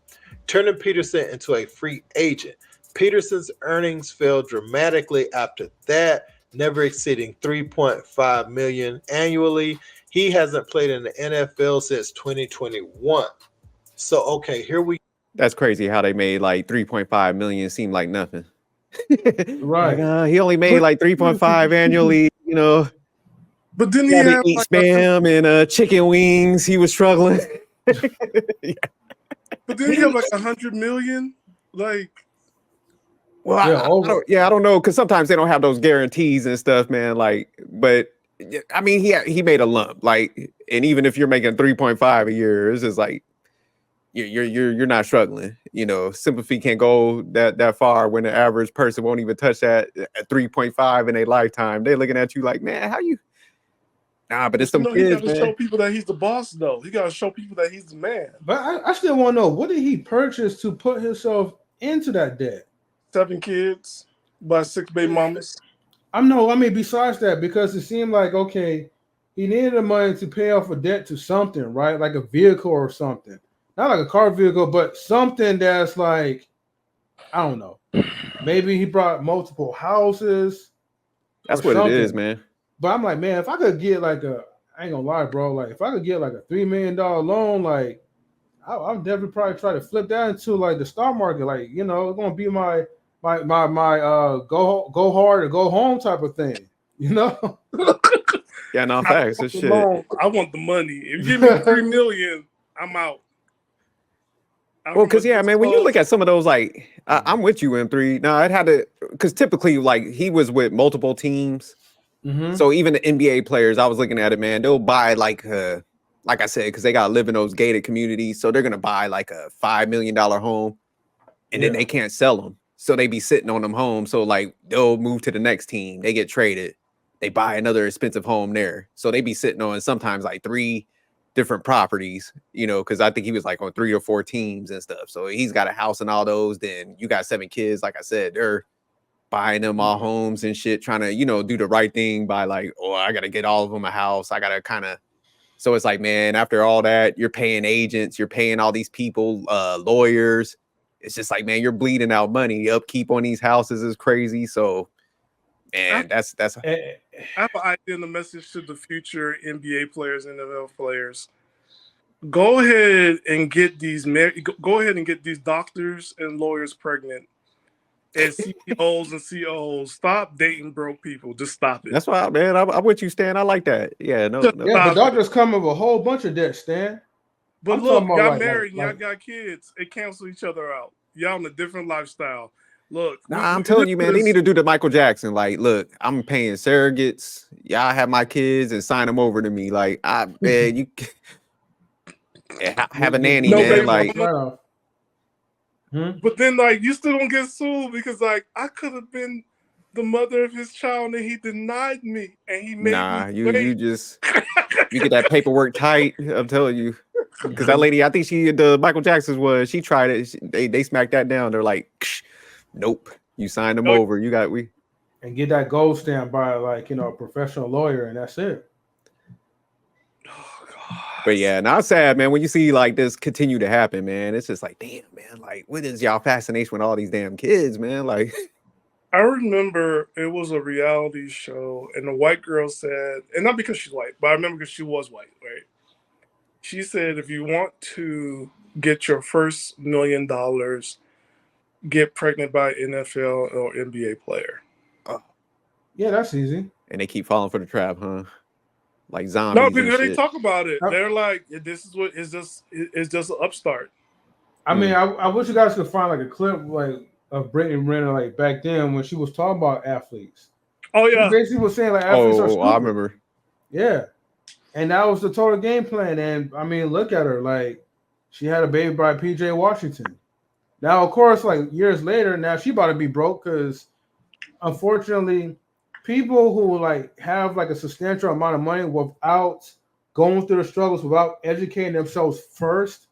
turning Peterson into a free agent. Peterson's earnings fell dramatically after that, never exceeding $3.5 million annually. He hasn't played in the NFL since 2021. So okay, here we. That's crazy how they made like 3.5 million seem like nothing. Right. Like, he only made like 3.5 annually, you know. But didn't He he had to have eat like spam and chicken wings. He was struggling. but didn't he have like 100 million? Like, Well, Yeah, I don't know, because sometimes they don't have those guarantees and stuff, man. Like, but I mean, he made a lump. Like, and even if you're making 3.5 a year, it's just like you're not struggling. You know, sympathy can't go that far when the average person won't even touch that at 3.5 in a lifetime. They're looking at you like, man, how you? Nah, but it's some he kids, got to show man. people that he's the boss, though. He got to show people that he's the man. But I still want to know, what did he purchase to put himself into that debt? 7 kids by 6 baby mamas. I mean, besides that, because it seemed like, okay, he needed the money to pay off a debt to something, right? Like a vehicle or something. Not like a car vehicle, but something that's like, I don't know. Maybe he brought multiple houses. That's what it is, man. But I'm like, man, if I could get like I ain't gonna lie, bro. Like, if I could get like a $3 million loan, like, I'll definitely probably try to flip that into like the stock market. Like, you know, it's gonna be my go hard or go home type of thing. You know? Yeah, no facts. It's shit. I want the money. If you give me $3 million, I'm out. Well, because man, when you look at some of those, like, I'm with you, M3. No, it had to, because typically, like, he was with multiple teams. Mm-hmm. So even the NBA players, I was looking at it, man, they'll buy like I said, because they gotta live in those gated communities, so they're gonna buy like a $5 million home, and then they can't sell them, so they be sitting on them homes. So like they'll move to the next team, they get traded, they buy another expensive home there, so they be sitting on sometimes like 3 different properties, you know, because I think he was like on 3 or 4 teams and stuff. So he's got a house and all those. Then you got 7 kids, like I said, they're buying them all homes and shit, trying to, you know, do the right thing by like, oh, I gotta get all of them a house. I gotta kind of. So it's like, man, after all that, you're paying agents, you're paying all these people, lawyers. It's just like, man, you're bleeding out money. Upkeep on these houses is crazy. So, man, that's. I have an idea and a message to the future NBA players and NFL players. Go ahead and get these doctors and lawyers pregnant, and CEOs and COOs. Stop dating broke people. Just stop it. That's why, man. I'm with you, Stan. I like that. Yeah, no. Yeah, but doctors come with a whole bunch of debt, Stan. But look, y'all married, y'all got kids. It cancel each other out. Y'all in a different lifestyle. Look, I'm telling you, man, they need to do the Michael Jackson. Like, look, I'm paying surrogates. Y'all have my kids and sign them over to me. Like, man, you have a nanny, man. Like, but then, like, you still don't get sued because, like, I could have been the mother of his child and he denied me and he made me wait. you just you get that paperwork tight. I'm telling you, because that lady, I think the Michael Jackson's she tried it. They smacked that down. They're like, nope, you signed them over. And get that gold stamp by like, you know, a professional lawyer, and that's it. Oh God. But yeah, now sad, man. When you see like this continue to happen, man, it's just like, damn, man. Like, what is y'all fascination with all these damn kids, man? Like, I remember it was a reality show, and the white girl said, and not because she's white, but I remember because she was white, right? She said, if you want to get your first $1 million, get pregnant by an NFL or NBA player. Yeah, that's easy. And they keep falling for the trap, huh? Like zombies. No, because they talk about it. They're like, this is what it's just an upstart. I mean, I wish you guys could find like a clip like of Brittany Renner like back then when she was talking about athletes. Oh yeah, she basically was saying like athletes are stupid. I remember. Yeah, and that was the total game plan. And I mean, look at her, like she had a baby by PJ Washington. Now, of course, like years later, now she about to be broke because unfortunately, people who like have like a substantial amount of money without going through the struggles, without educating themselves first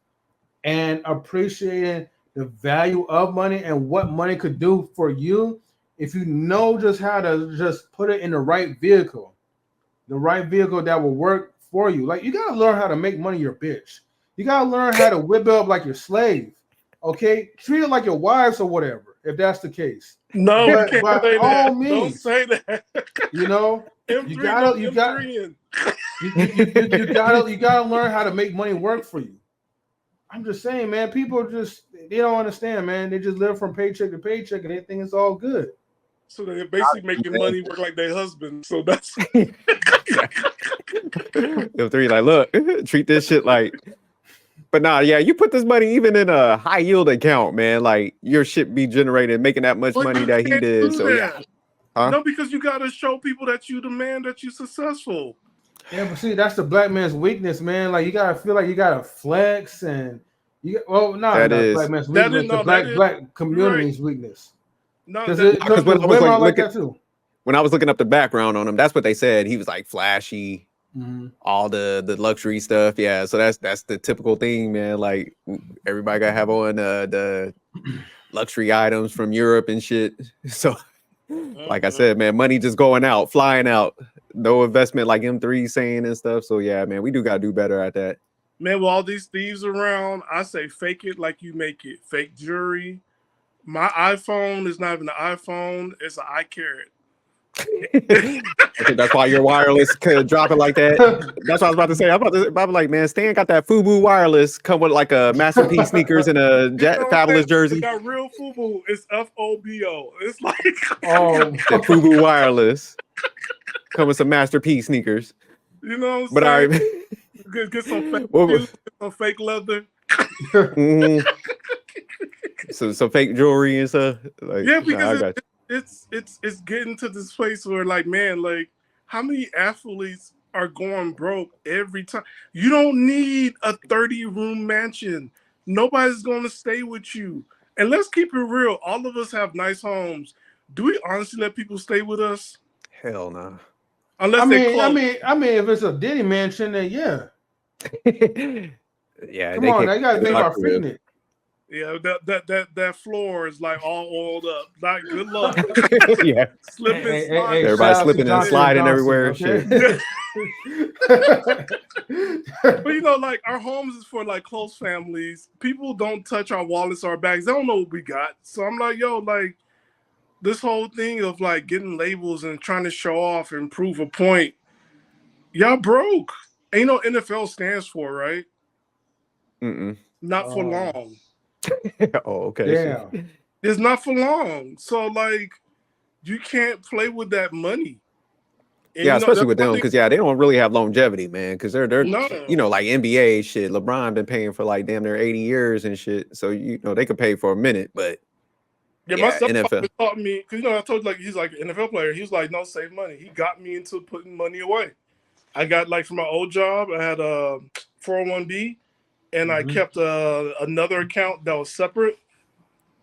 and appreciating the value of money and what money could do for you, if you know just how to just put it in the right vehicle that will work for you. Like, you gotta learn how to make money your bitch. You gotta learn how to whip it up like your slave. Okay, treat it like your wives or whatever. if that's the case. No, you But can't by say all that. Don't means, say that. you know, M3 you gotta learn how to make money work for you. I'm just saying, man, people they don't understand, man. They just live from paycheck to paycheck and they think it's all good. So they're basically making money work like their husband. So that's M3 like, look, treat this shit like. But nah, yeah, you put this money even in a high yield account, man. Like your shit be generated, making that much money that he did. So yeah. Huh? No, because you gotta show people that you the man, that you successful. Yeah, but see, that's the black man's weakness, man. Like you gotta feel like you gotta flex and black man's weakness, black community's weakness. No, because when I was like that too. When I was looking up the background on him, that's what they said. He was like flashy, all the luxury stuff. Yeah, so that's the typical thing, man. Like everybody gotta have on the luxury items from Europe and shit. So, like I said, man, money just going out, flying out. No investment like M3 saying and stuff. So yeah, man, we do gotta do better at that. Man, with all these thieves around, I say fake it like you make it. Fake jewelry. My iPhone is not even an iPhone; it's an iCarrot. That's why your wireless could drop it like that. That's what I was about to say. I'm like, man, Stan got that FUBU wireless, come with like a masterpiece sneakers and a fabulous jersey. It got real FUBU. It's FOBO. It's like the FUBU wireless. Come with some masterpiece sneakers. You know what I'm saying? All right. Get some fake shoes, some fake leather. Some fake jewelry and stuff. Like, yeah, because it's getting to this place where, like, man, like, how many athletes are going broke every time? You don't need a 30-room mansion. Nobody's going to stay with you. And let's keep it real. All of us have nice homes. Do we honestly let people stay with us? Hell no. Unless I mean, if it's a Diddy mansion, then yeah. Yeah. Come on, they gotta think about fitting it. Yeah, that floor is like all oiled up. Like, good luck. Yeah. Slipping, hey, everybody slipping and sliding everywhere. Okay? Shit. But you know, like, our homes is for like close families. People don't touch our wallets or our bags. They don't know what we got. So I'm like, yo, like, this whole thing of like getting labels and trying to show off and prove a point, y'all broke. Ain't no NFL stands for, right? Not for long. Oh, okay. Yeah. It's not for long. So, like, you can't play with that money. And, yeah, especially with them, because they don't really have longevity, man. Because they're you know, like NBA shit. LeBron been paying for like damn near 80 years and shit. So you know they could pay for a minute, but my son NFL taught me, because I told you, like, he's like an NFL player. He's like, no, save money. He got me into putting money away. I got, like, from my old job, I had a 401b, and I kept another account that was separate,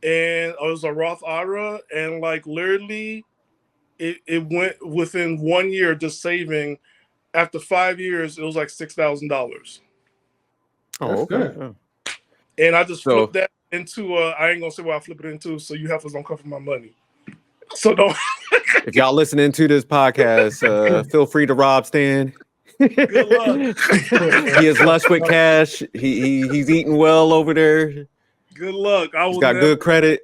and it was a Roth IRA, and like literally, it went within 1 year just saving. After 5 years, it was like $6,000. Oh, that's okay. Good. And I just flipped that into I ain't gonna say what I flip it into, so you heifers don't come for my money. So don't. If y'all listening to this podcast, feel free to rob Stan. Good luck. He is lush with cash. He's eating well over there. Good luck. He's got good credit.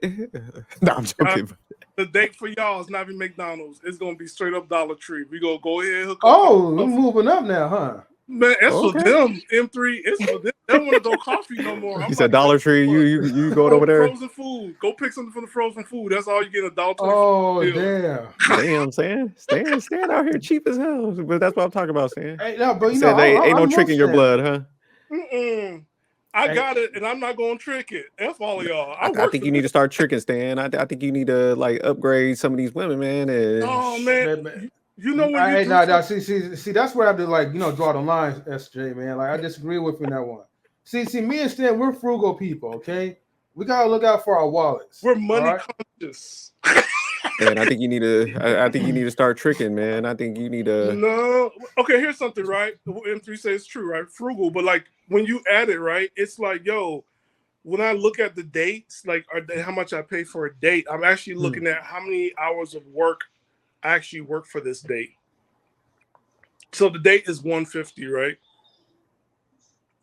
No, I'm joking. The date for y'all is not even McDonald's. It's gonna be straight up Dollar Tree. We gonna go ahead and hook up. Oh, we're moving up now, huh? Man, it's for them. M3, it's for them. They don't want to go coffee no more. You said Dollar Tree. You going over there? Frozen food. Go pick something from the frozen food. That's all you get, $1.20. Oh, damn. Damn, Stan out here cheap as hell. But that's what I'm talking about, Stan. Hey, no, but ain't no trick in your blood, huh? I got it, and I'm not going to trick it. F all of y'all. I think you need to start tricking, Stan. I think you need to like upgrade some of these women, man. And... Oh, man. You know when see, that's where I have to, like, draw the line, SJ, man. Like, I disagree with you in that one. See, me and Stan, we're frugal people, okay? We gotta look out for our wallets. We're money conscious. And I think you need to start tricking, man. I think you need to. No, okay. Here's something, right? M3 says it's true, right? Frugal, but like when you add it, right? It's like, yo, when I look at the dates, like how much I pay for a date, I'm actually looking at how many hours of work I actually work for this date. So the date is 150, right?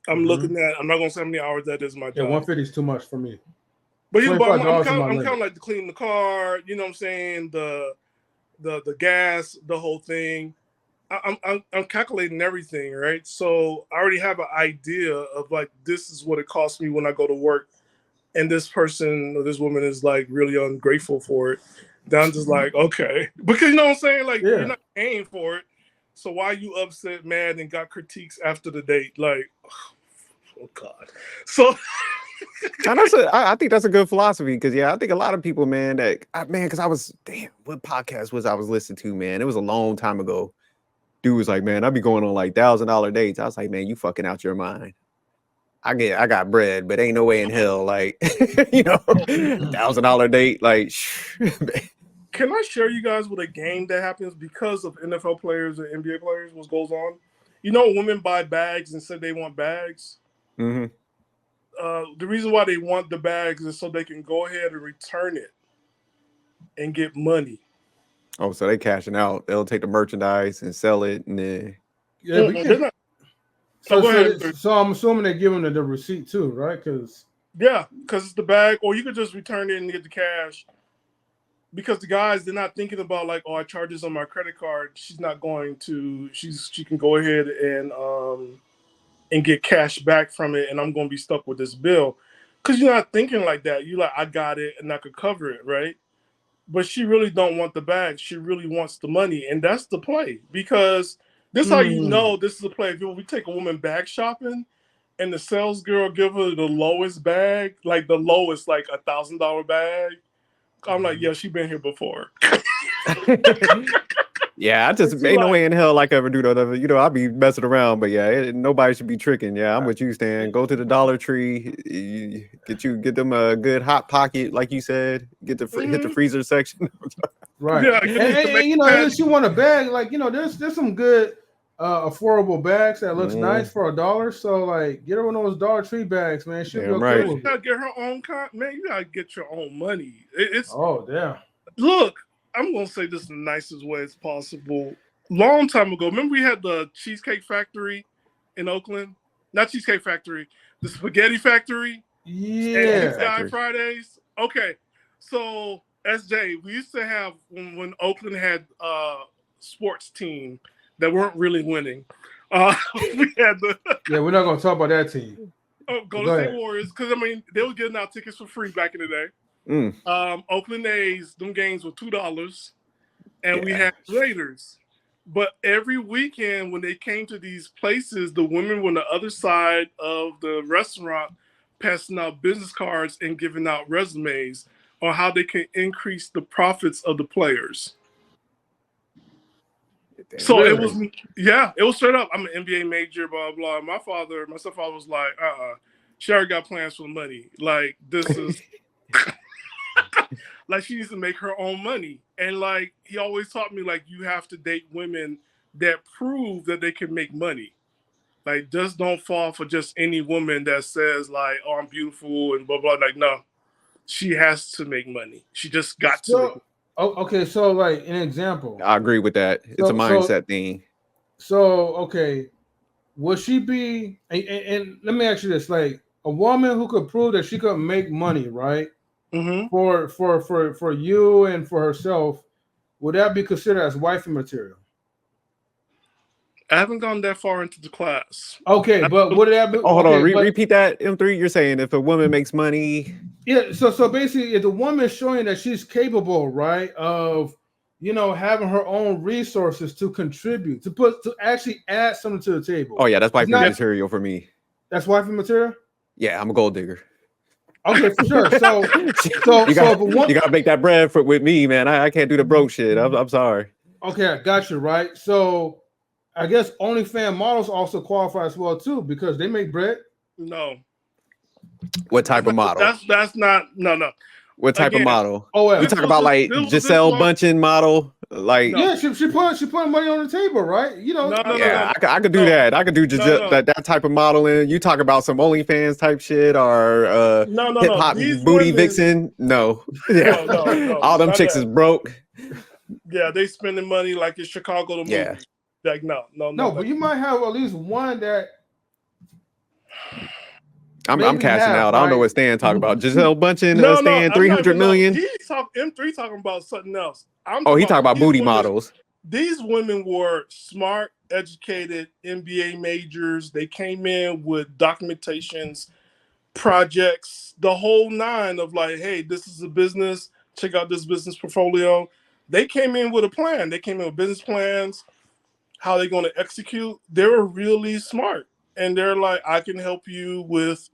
I'm looking at. I'm not gonna say how many hours that is my job. Yeah, 150 is too much for me. But yeah, but I'm $25 kind of like to clean the car. You know what I'm saying? The gas, the whole thing. I'm calculating everything, right? So I already have an idea of like this is what it costs me when I go to work, and this person or this woman is like really ungrateful for it. Then I'm just like, okay, because you know what I'm saying? Like you're not paying for it, so why you upset, mad, and got critiques after the date? Like, oh God. So. And I think that's a good philosophy because I think a lot of people, man, because I was what podcast was I was listening to, man? It was a long time ago. Dude was like, man, I be going on like $1,000 dates. I was like, man, you fucking out your mind. I got bread, but ain't no way in hell, like, $1,000 date, like. Can I share you guys with a game that happens because of NFL players and NBA players? What goes on? You know, women buy bags and say they want bags. Mm-hmm. The reason why they want the bags is so they can go ahead and return it and get money. Oh, so they cashing out. They'll take the merchandise and sell it, and then so I'm assuming they're giving the receipt too, right? Because it's the bag, or you could just return it and get the cash. Because the guys, they're not thinking about like, oh, I charge this on my credit card. She's not going to. She can go ahead and get cash back from it, and I'm going to be stuck with this bill. Because you're not thinking like that. You're like, I got it, and I could cover it, right? But she really don't want the bag. She really wants the money, and that's the play. Because this is how you know this is a play. If we take a woman bag shopping, and the sales girl give her the lowest bag, like the lowest, like $1,000 bag, I'm like, yeah, she been here before. I just ain't no way in hell like ever do that. I'll be messing around, but nobody should be tricking. Yeah, I'm with you, Stan. Go to the Dollar Tree, get them a good hot pocket, like you said. Hit the freezer section. Right. Yeah, and unless you want a bag, like there's some good affordable bags that looks nice for $1. So like, get her one of those Dollar Tree bags, man. She'll be okay with it. You gotta get her own man. You gotta get your own money. Look, I'm gonna say this in the nicest way as possible. Long time ago, remember we had the Cheesecake Factory in Oakland? Not Cheesecake Factory, the Spaghetti Factory. Yeah. And Fridays. Okay, so SJ, we used to have when Oakland had sports team that weren't really winning. We had we're not gonna talk about that team. Golden State Warriors, because they were giving out tickets for free back in the day. Oakland A's, them games were $2, and we had Raiders. But every weekend when they came to these places, the women were on the other side of the restaurant passing out business cards and giving out resumes on how they can increase the profits of the players. So it was straight up. I'm an MBA major, blah, blah. My stepfather was like, she already got plans for the money. Like, this is like she needs to make her own money. And like, he always taught me, like, you have to date women that prove that they can make money. Like, just don't fall for just any woman that says like, oh, I'm beautiful and blah, blah. Like, no, she has to make money. She just got to. Okay, so like an example. I agree with that. It's a mindset thing. So, okay, would she be, and let me ask you this, like a woman who could prove that she could make money, right? For you and for herself, would that be considered as wifey material? I haven't gone that far into the class. Okay, but would that be? Hold on, repeat that, M3. You're saying if a woman makes money. Yeah, so basically, if the woman is showing that she's capable, right, of having her own resources to contribute, to actually add something to the table. Oh yeah, that's wifey material for me. That's wifey material? Yeah, I'm a gold digger. Okay, for sure. So you gotta make that bread with me, man. I can't do the broke shit. I'm sorry. Okay, I got you, right? So I guess OnlyFans models also qualify as well too because they make bread. No. What type of model? That's not no. What type of model? Oh, well, we talk about like Giselle Bundchen model, like she put money on the table, right? I could do that. I could do that type of modeling. You talk about some OnlyFans type shit or hip hop booty vixen. No, all them chicks is broke. Yeah, they spending money like it's Chicago the movie. Yeah. Like no. But you might have at least one that. I'm cashing out. I don't know what Stan talking about. Giselle Bundchen, Stan 300 million. He's talking M3 talking about something else. He talking about booty models. These women were smart, educated MBA majors. They came in with documentations, projects, the whole nine of like, hey, this is a business. Check out this business portfolio. They came in with a plan. They came in with business plans, how they're going to execute. They were really smart. And they're like, I can help you with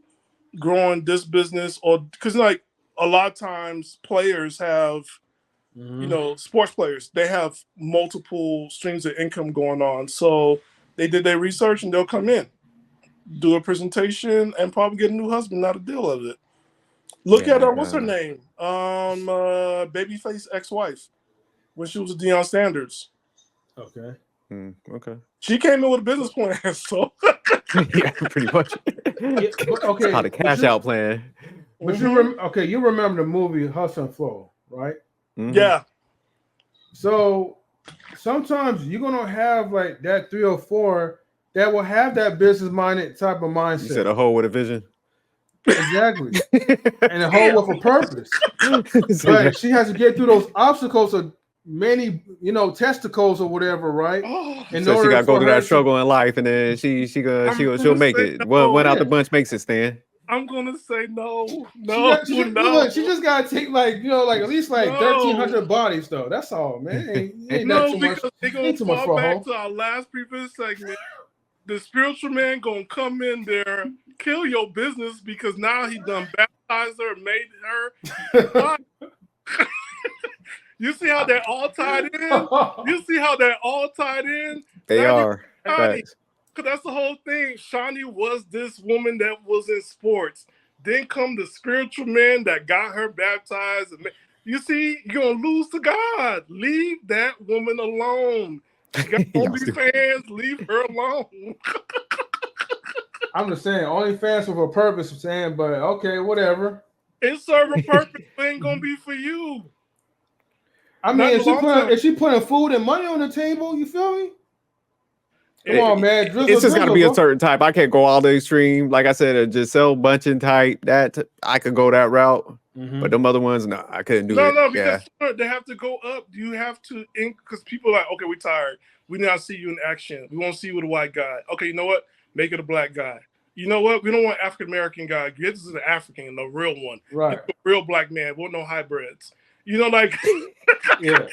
growing this business, or because like a lot of times players have, sports players, they have multiple streams of income going on. So they did their research and they'll come in, do a presentation, and probably get a new husband out of deal of it. Look at her, what's her name? Babyface ex-wife when she was with Deion Sanders. Okay. Okay. She came in with a business plan, so yeah, pretty much. Okay. How the cash out plan. But you remember the movie Hustle and Flow, right? Yeah. So sometimes you're gonna have like that 3 or 4 that will have that business-minded type of mindset. You said a hoe with a vision. Exactly. And a hoe with a purpose. But she has to get through those obstacles of many, testicles or whatever, right? So she got to go through that struggle in life, and then she'll make it. One out the bunch makes it, Stan. I'm gonna say no. She just gotta take at least 1,300 bodies though. That's all, man. Ain't because they're gonna fall back to our last previous segment. The spiritual man gonna come in there, kill your business because now he done baptized her, made her. You see how they're all tied in? They are. Because that's the whole thing. Shaunie was this woman that was in sports. Then come the spiritual man that got her baptized. You see, you're going to lose to God. Leave that woman alone. You got OnlyFans, leave her alone. I'm just saying, OnlyFans with a purpose, I'm saying, but okay, whatever. It serve a purpose, it ain't going to be for you. I mean, if she putting food and money on the table, you feel me? Come on, man. It's just got to be a certain type. I can't go all the extreme. Like I said, a Giselle Bundchen type, that I could go that route. But them other ones, no, I couldn't do it. No, because they have to go up. You have to, because people are like, okay, we're tired. We now see you in action. We won't see you with a white guy. Okay, you know what? Make it a black guy. You know what? We don't want African-American guy. This is an African, the real one. Right. A real black man. We want no hybrids. Like yeah.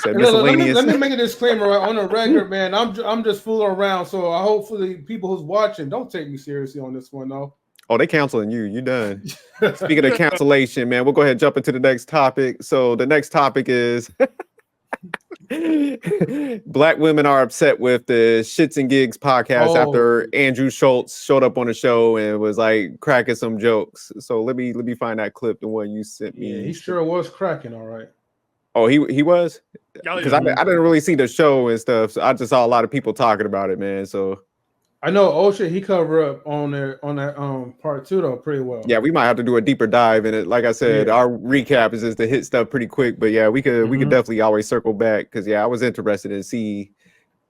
Let me make a disclaimer on the record, man. I'm just fooling around. So I hopefully people who's watching don't take me seriously on this one, though. Oh, they canceling you. You done. Speaking of cancellation, man, we'll go ahead and jump into the next topic. So the next topic is Black women are upset with the ShxtsNGigs podcast after Andrew Schulz showed up on the show and was like cracking some jokes. So let me find that clip, the one you sent me. Yeah, he sure was cracking, all right. Oh, he was? Because I didn't really see the show and stuff. So I just saw a lot of people talking about it, man. So I know OSHA, he covered up on that part 2 though pretty well. Yeah, we might have to do a deeper dive in it. Like I said, our recap is just to hit stuff pretty quick. But yeah, we could definitely always circle back because I was interested in see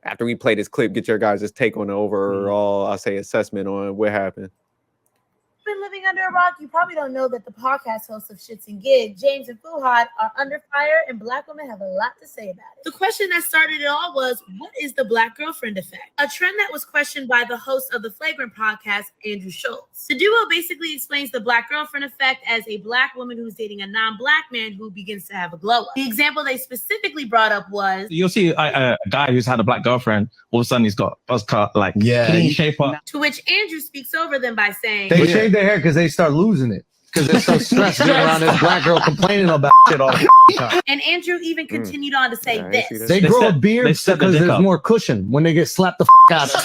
after we play this clip, get your guys' take on the overall, assessment on what happened. Been living under a rock, you probably don't know that the podcast hosts of ShxtsNGigs, James and Fuhad, are under fire, and Black women have a lot to say about it. The question that started it all was, what is the Black girlfriend effect? A trend that was questioned by the host of the Flagrant podcast, Andrew Schulz. The duo basically explains the Black girlfriend effect as a Black woman who's dating a non-Black man who begins to have a glow up. The example they specifically brought up was, you'll see a guy who's had a Black girlfriend, all of a sudden he's got buzz cut, clean shape up. To which Andrew speaks over them by saying, they shave their hair because they start losing it. Because they're so stressed being around this Black girl complaining about shit all the time. And Andrew even continued on to say this. They grow a beard because there's more cushion when they get slapped the out of.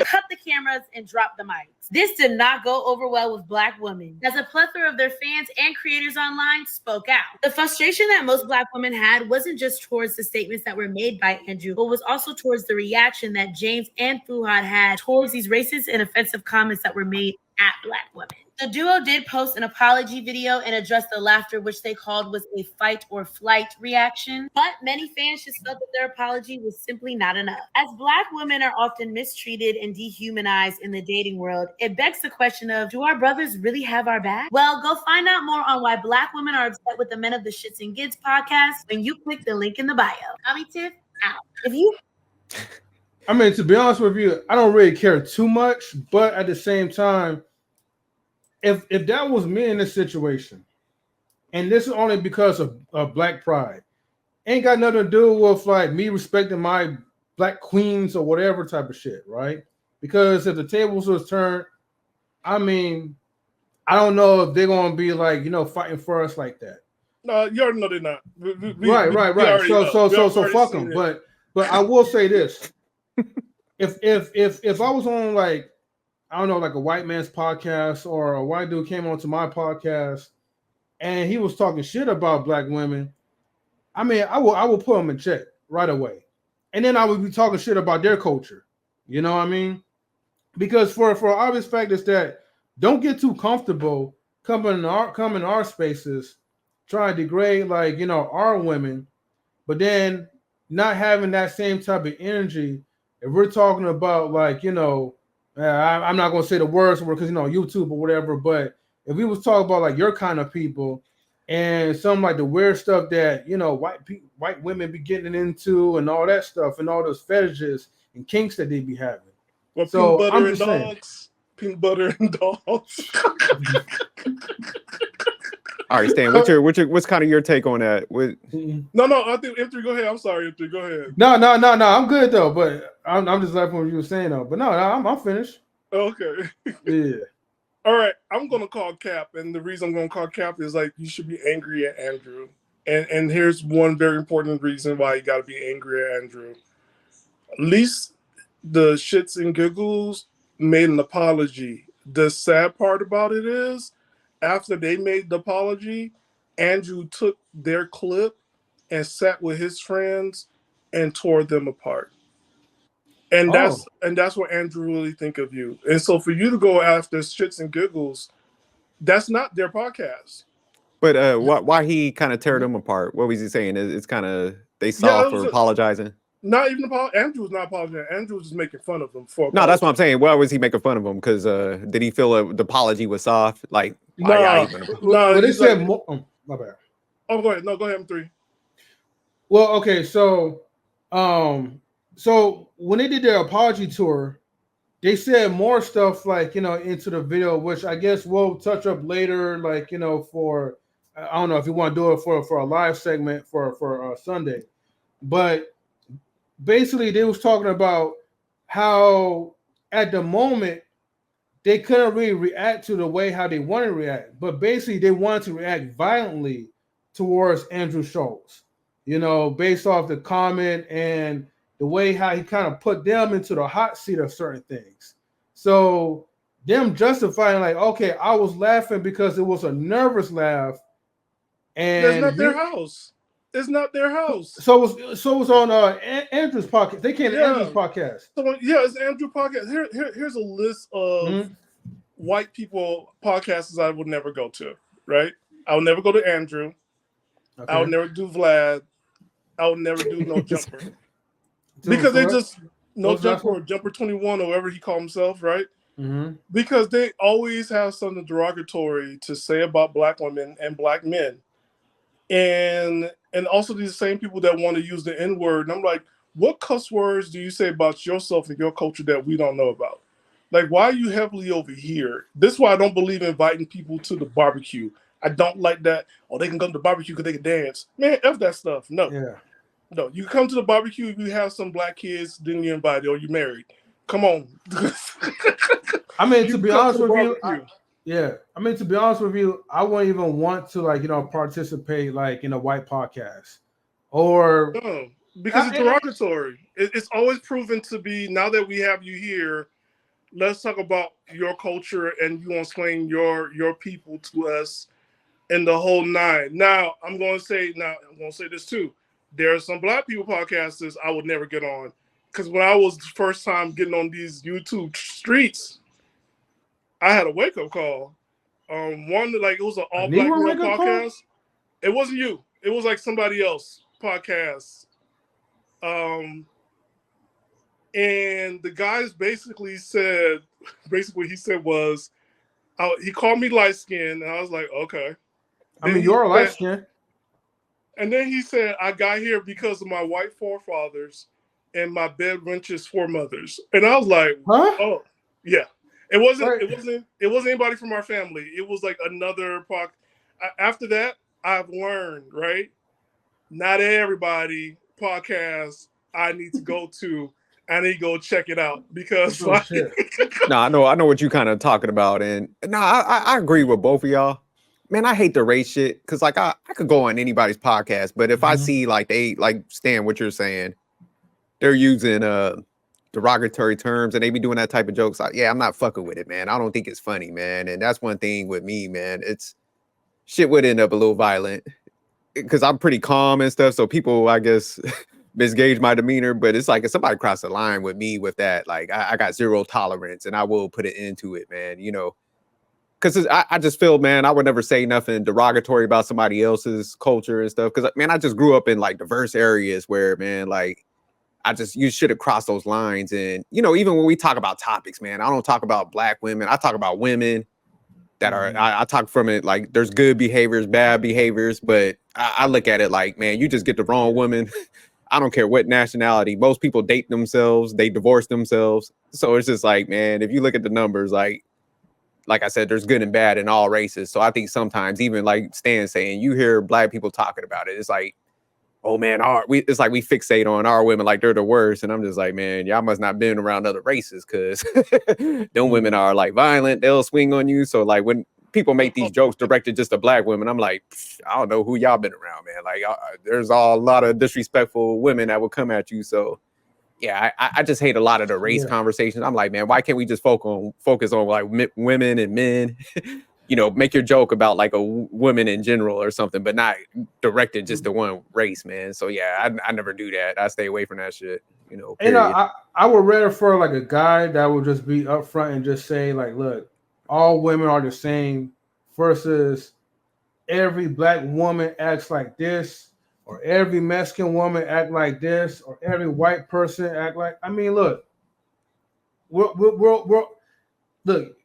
Cut the cameras and drop the mics. This did not go over well with Black women, as a plethora of their fans and creators online spoke out. The frustration that most Black women had wasn't just towards the statements that were made by Andrew, but was also towards the reaction that James and Fuhad had towards these racist and offensive comments that were made at Black women. The duo did post an apology video and address the laughter, which they called was a fight or flight reaction. But many fans just felt that their apology was simply not enough. As Black women are often mistreated and dehumanized in the dating world, it begs the question of, do our brothers really have our back? Well, go find out more on why Black women are upset with the men of the ShxtsNGigs podcast when you click the link in the bio. I'm Tiff, out. I mean, to be honest with you, I don't really care too much, but at the same time, if that was me in this situation, and this is only because of Black pride, ain't got nothing to do with like me respecting my Black queens or whatever type of shit, right? Because if the tables was turned, I mean, I don't know if they're gonna be like, fighting for us like that. No, you already know they're not. Right. So fuck them. But I will say this: if I was on like, I don't know, like a white man's podcast or a white dude came onto my podcast and he was talking shit about Black women, I mean, I will put him in check right away, and then I would be talking shit about their culture. You know what I mean? Because for obvious fact is that don't get too comfortable coming in our spaces, trying to degrade like our women, but then not having that same type of energy. If we're talking about like I'm not gonna say the words because YouTube or whatever, but if we was talking about like your kind of people and some like the weird stuff that white women be getting into and all that stuff and all those fetishes and kinks that they be having. Well, so peanut butter and dogs. Peanut butter and dogs. All right, Stan, what's kind of your take on that? No, I think M3, go ahead. I'm sorry, M3, go ahead. No, I'm good though, but I'm just laughing what you were saying though. But no, I'm finished. Okay. Yeah. All right, I'm gonna call Cap, and the reason I'm gonna call Cap is like you should be angry at Andrew, and here's one very important reason why you gotta be angry at Andrew. At least the ShxtsNGigs made an apology. The sad part about it is, after they made the apology, Andrew took their clip and sat with his friends and tore them apart. And that's what Andrew really think of you. And so for you to go after ShxtsNGigs, that's not their podcast. But why he kind of tear them apart? What was he saying? It's kind of they soft for apologizing. Not even Andrew was not apologizing. Andrew was just making fun of them for. No, that's what I'm saying. Why was he making fun of him? Because did he feel the apology was soft? Like no, they said like, more. Oh, my bad. Oh, go ahead. No, go ahead. M3. Well, okay, so when they did their apology tour, they said more stuff like into the video, which I guess we'll touch up later. Like for I don't know if you want to do it for a live segment for Sunday, but. Basically, they was talking about how at the moment they couldn't really react to the way how they wanted to react, but basically they wanted to react violently towards Andrew Schulz, based off the comment and the way how he kind of put them into the hot seat of certain things. So them justifying like, okay, I was laughing because it was a nervous laugh, and that's not their house. It's not their house. So it was on Andrew's podcast. They came to Andrew's podcast. So, yeah, it's Andrew's podcast. Here's a list of white people podcasts I would never go to, right? I would never go to Andrew. Okay. I would never do Vlad. I would never do No Jumper. Because they just, No Jumper or Jumper 21 or whatever he called himself, right? Mm-hmm. Because they always have something derogatory to say about Black women and Black men. And also these same people that want to use the N-word. And I'm like, what cuss words do you say about yourself and your culture that we don't know about? Like, why are you heavily over here? This is why I don't believe in inviting people to the barbecue. I don't like that. Oh, they can come to the barbecue because they can dance. Man, F that stuff. No. Yeah. No, you come to the barbecue if you have some Black kids, then you're invited or you're married. Come on. I mean, to be honest with you, to be honest with you, I wouldn't even want to participate in a white podcast or because it's derogatory. It's always proven to be. Now that we have you here, let's talk about your culture and you want to explain your people to us and the whole nine. Now I'm going to say this too. There are some Black people podcasters I would never get on because when I was first time getting on these YouTube streets, I had a wake-up call. one like it was an all black male podcast. It wasn't you. It was like somebody else podcast. And the guys basically said, he said was, he called me light skinned, and I was like, okay. I mean, you're light skinned. And then he said, I got here because of my white forefathers and my bed wrenches foremothers. And I was like, huh? Oh, yeah. It wasn't anybody from our family. It was like another podcast. After that, I've learned, right? Not everybody podcast I need to go to. I need to go check it out because No, I know what you kind of talking about. And no, I agree with both of y'all. Man, I hate the race shit because like I could go on anybody's podcast, but if I see like they like Stan, what you're saying, they're using derogatory terms and they be doing that type of jokes. Like, yeah, I'm not fucking with it, man. I don't think it's funny, man. And that's one thing with me, man. It's shit would end up a little violent because I'm pretty calm and stuff. So people, I guess, misgauge my demeanor. But it's like if somebody crossed the line with me with that, like I got zero tolerance and I will put it into it, man. You know. Because I just feel, man, I would never say nothing derogatory about somebody else's culture and stuff. Because, man, I just grew up in, like, diverse areas where, man, like, you should have crossed those lines. And, you know, even when we talk about topics, man, I don't talk about black women. I talk about women that are, I talk from it, like, there's good behaviors, bad behaviors. But I look at it like, man, you just get the wrong woman. I don't care what nationality. Most people date themselves. They divorce themselves. So it's just like, man, if you look at the numbers, like I said, there's good and bad in all races. So I think sometimes even like Stan saying, you hear black people talking about it. It's like, oh man, it's like we fixate on our women like they're the worst. And I'm just like, man, y'all must not been around other races because them women are like violent. They'll swing on you. So like when people make these jokes directed just to black women, I'm like, I don't know who y'all been around, man. Like there's a lot of disrespectful women that will come at you. So yeah, I just hate a lot of the race conversations. I'm like, man, why can't we just focus on like women and men? You know, make your joke about like a woman in general or something, but not directed just to one race, man. So yeah, I never do that. I stay away from that shit. You know, and I would rather for like a guy that would just be upfront and just say like, look, all women are the same versus every black woman acts like this. Or every Mexican woman act like this, or every white person act like. I mean, look, we're look,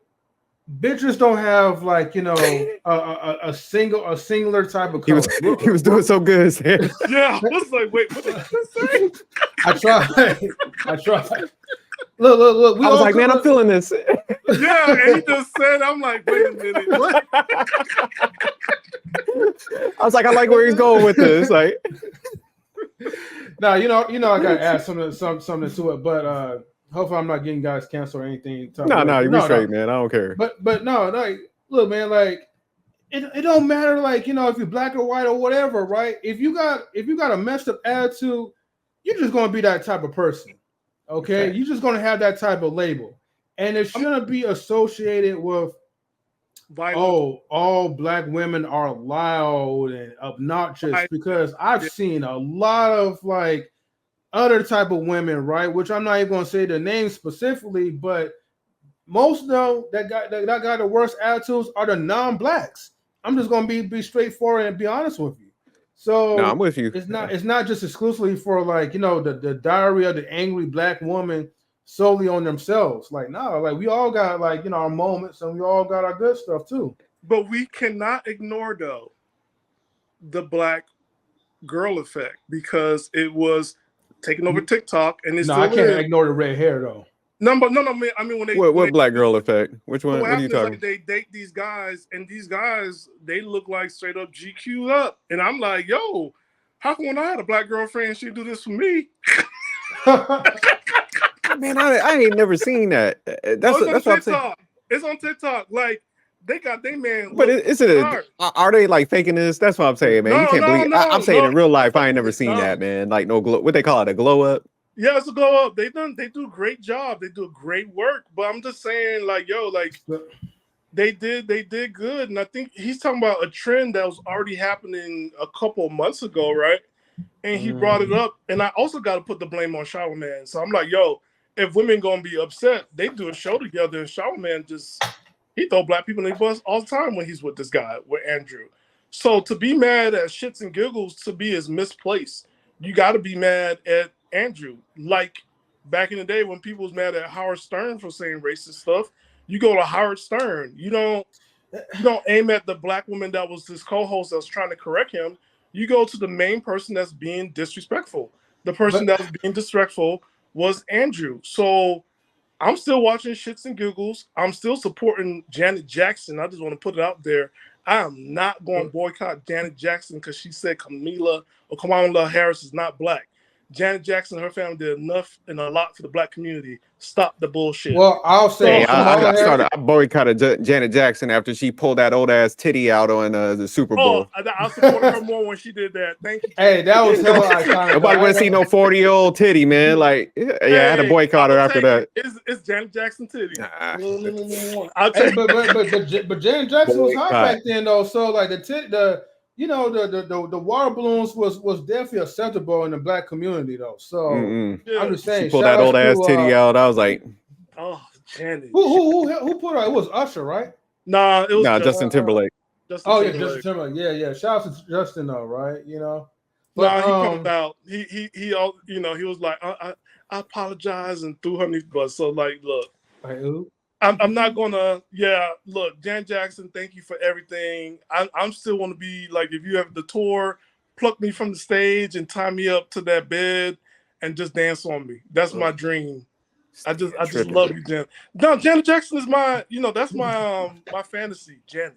bitches don't have like a singular type of color. He was doing so good, Sam. Yeah, I was like, wait, what did you say? I tried. Look. I was like, man, I'm feeling this. Yeah, and he just said, I'm like, wait a minute. What? I was like, I like where he's going with this. Like, now you know, I gotta add something to it, but hopefully I'm not getting guys canceled or anything. No, you be straight, man. I don't care. But no, look, man, like it don't matter, like if you're black or white or whatever, right? If you got a messed up attitude, you're just gonna be that type of person. Okay, you're just gonna have that type of label, and it shouldn't be associated with all black women are loud and obnoxious, because I've seen a lot of like other type of women, right? Which I'm not even gonna say the name specifically, but most of them that got the worst attitudes are the non-blacks. I'm just gonna be straightforward and be honest with you. So no, I'm with you. It's not just exclusively for like the diary of the angry black woman solely on themselves. Like no, like we all got like our moments, and we all got our good stuff too. But we cannot ignore though the black girl effect, because it was taking over TikTok, and it's I can't ignore the red hair though. No, man. I mean, what black girl effect? Which one? What are you talking? Like they date these guys, and these guys they look like straight up GQ up, and I'm like, yo, how come when I had a black girlfriend, she'd do this for me? Man, I ain't never seen that. That's what I'm saying. It's on TikTok. Like they got their man. But are they like faking this? That's what I'm saying, man. You can't believe. I'm saying in real life, I ain't never seen that, man. Like no glow. What they call it, a glow up? Yeah, it's a glow up. They do a great job. They do great work. But I'm just saying, like, yo, like they did good. And I think he's talking about a trend that was already happening a couple of months ago, right? And he brought it up. And I also got to put the blame on Charlamagne. So I'm like, yo, if women gonna be upset, they do a show together, and Charlamagne just He throw black people in the bus all the time when he's with this guy, with Andrew. So to be mad at Shits and Giggles to be is misplaced. You got to be mad at Andrew. Like back in the day when people was mad at Howard Stern for saying racist stuff, you go to Howard Stern. You don't aim at the black woman that was his co-host that was trying to correct him. You go to the main person that's being disrespectful. The person that was being disrespectful was Andrew. So I'm still watching Shits and Giggles. I'm still supporting Janet Jackson. I just want to put it out there. I am not going to boycott Janet Jackson because she said Kamala Harris is not black. Janet Jackson and her family did enough and a lot for the black community. Stop the bullshit. Well, I'll say I boycotted Janet Jackson after she pulled that old ass titty out on the Super Bowl. I supported her more when she did that. Thank you. Hey, that was hella iconic. Nobody want to see no 40-year-old titty, man. Like, I had to boycott her after that. It's Janet Jackson titty. But Janet Jackson was hot back then, though. So like the water balloons was definitely acceptable in the black community, though. So I'm just saying, she pulled that old ass titty out. I was like, oh, Janet. Who put her? It was Usher, right? Nah, it was Justin Timberlake. Justin Timberlake. Yeah. Shout out to Justin, though, right? You know. But, he comes out. He was like, I apologize and threw her underneath the bus. So like, look. I'm not gonna. Yeah, look, Janet Jackson. Thank you for everything. I'm still want to be like, if you have the tour, pluck me from the stage and tie me up to that bed and just dance on me. That's my dream. I just love you, Janet. No, Janet Jackson is my. That's my my fantasy, Janet.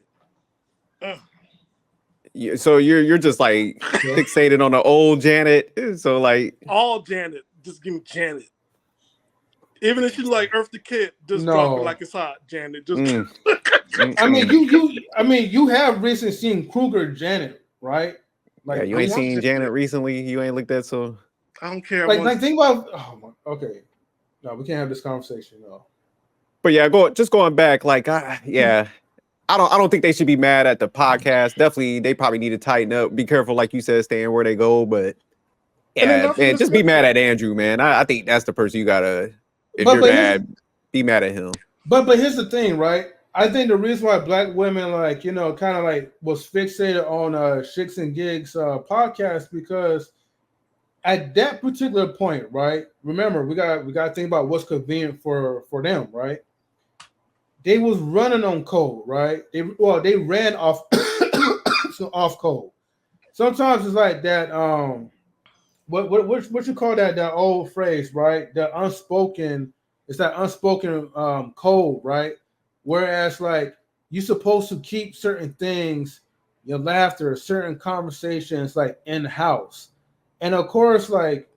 Yeah, so you're just like fixated on the old Janet. So like all Janet, just give me Janet. Even if you like Earth the Kid, just drop it like it's hot, Janet. Just I mean, you have recently seen Kruger Janet, right? Like, you ain't seen Janet recently. You ain't looked at so. I don't care. Like think about. Okay, no, we can't have this conversation, though. But yeah, going back, like, I don't think they should be mad at the podcast. Definitely, they probably need to tighten up. Be careful, like you said, staying where they go. But yeah, man, just be mad at Andrew, man. I think that's the person you gotta. If you're mad, be mad at him. But here's the thing, right? I think the reason why black women kind of like was fixated on ShxtsNGigs podcast because at that particular point, right? Remember, we got to think about what's convenient for them, right? They was running on code, right? They ran off off code. Sometimes it's like that. What you call that old phrase, right? It's that unspoken code, right? Whereas like you're supposed to keep certain things, your laughter, certain conversations like in house. And of course, like,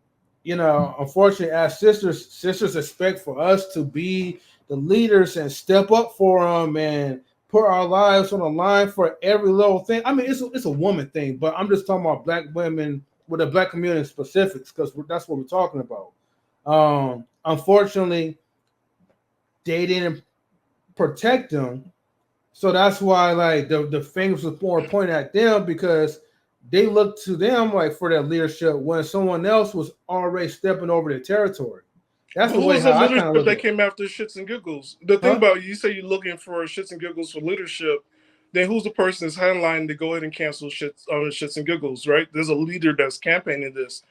unfortunately, as sisters expect for us to be the leaders and step up for them and put our lives on the line for every little thing. I mean, it's a woman thing, but I'm just talking about black women with the black community specifics, because that's what we're talking about. Unfortunately, they didn't protect them, so that's why like the fingers was more pointed at them, because they looked to them like for that leadership when someone else was already stepping over their territory. That's the way how I kind of look. That came after Shits and Giggles. The thing about you say you're looking for Shits and Giggles for leadership. Then who's the person that's headlining to go ahead and cancel Shits and Giggles, right? There's a leader that's campaigning this.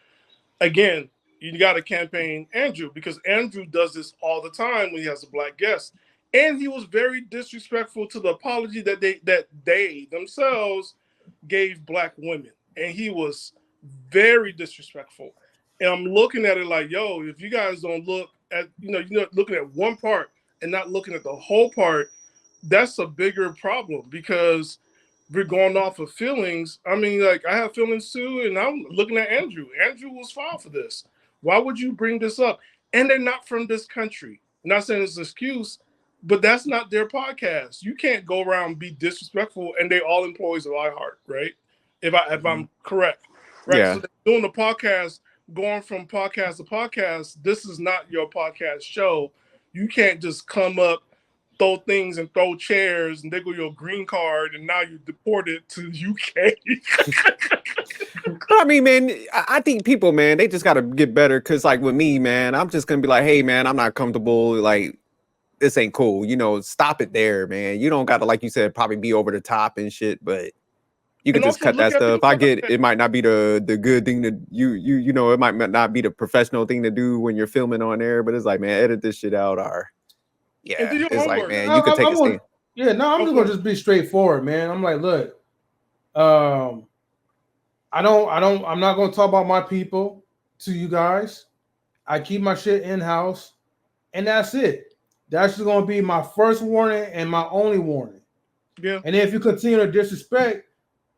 Again, you got to campaign Andrew, because Andrew does this all the time when he has a black guest. And he was very disrespectful to the apology that they themselves gave black women. And he was very disrespectful. And I'm looking at it like, yo, if you guys don't look at, you're looking at one part and not looking at the whole part, that's a bigger problem, because we're going off of feelings. I mean, like, I have feelings too, and I'm looking at Andrew. Andrew was filed for this. Why would you bring this up? And they're not from this country. I'm not saying it's an excuse, but that's not their podcast. You can't go around and be disrespectful, and they all employees of iHeart, right? If I'm correct, right? Yeah. So they're doing the podcast, going from podcast to podcast. This is not your podcast show. You can't just come up, throw things and throw chairs and they go your green card and now you're deported to UK. I mean, man, I think people, man, they just got to get better. Because like with me, man, I'm just going to be like, hey, man, I'm not comfortable. Like, this ain't cool. You know, stop it there, man. You don't got to, like you said, probably be over the top and shit, but you can just cut that stuff. I get it might not be the good thing to you know, it might not be the professional thing to do when you're filming on air, but it's like, man, edit this shit out, or it's like, man, you can take a stand. Yeah, no, I'm just gonna just be straightforward, man. I'm like, look, I'm not gonna talk about my people to you guys. I keep my shit in-house, and that's it. That's just gonna be my first warning and my only warning. Yeah. And if you continue to disrespect,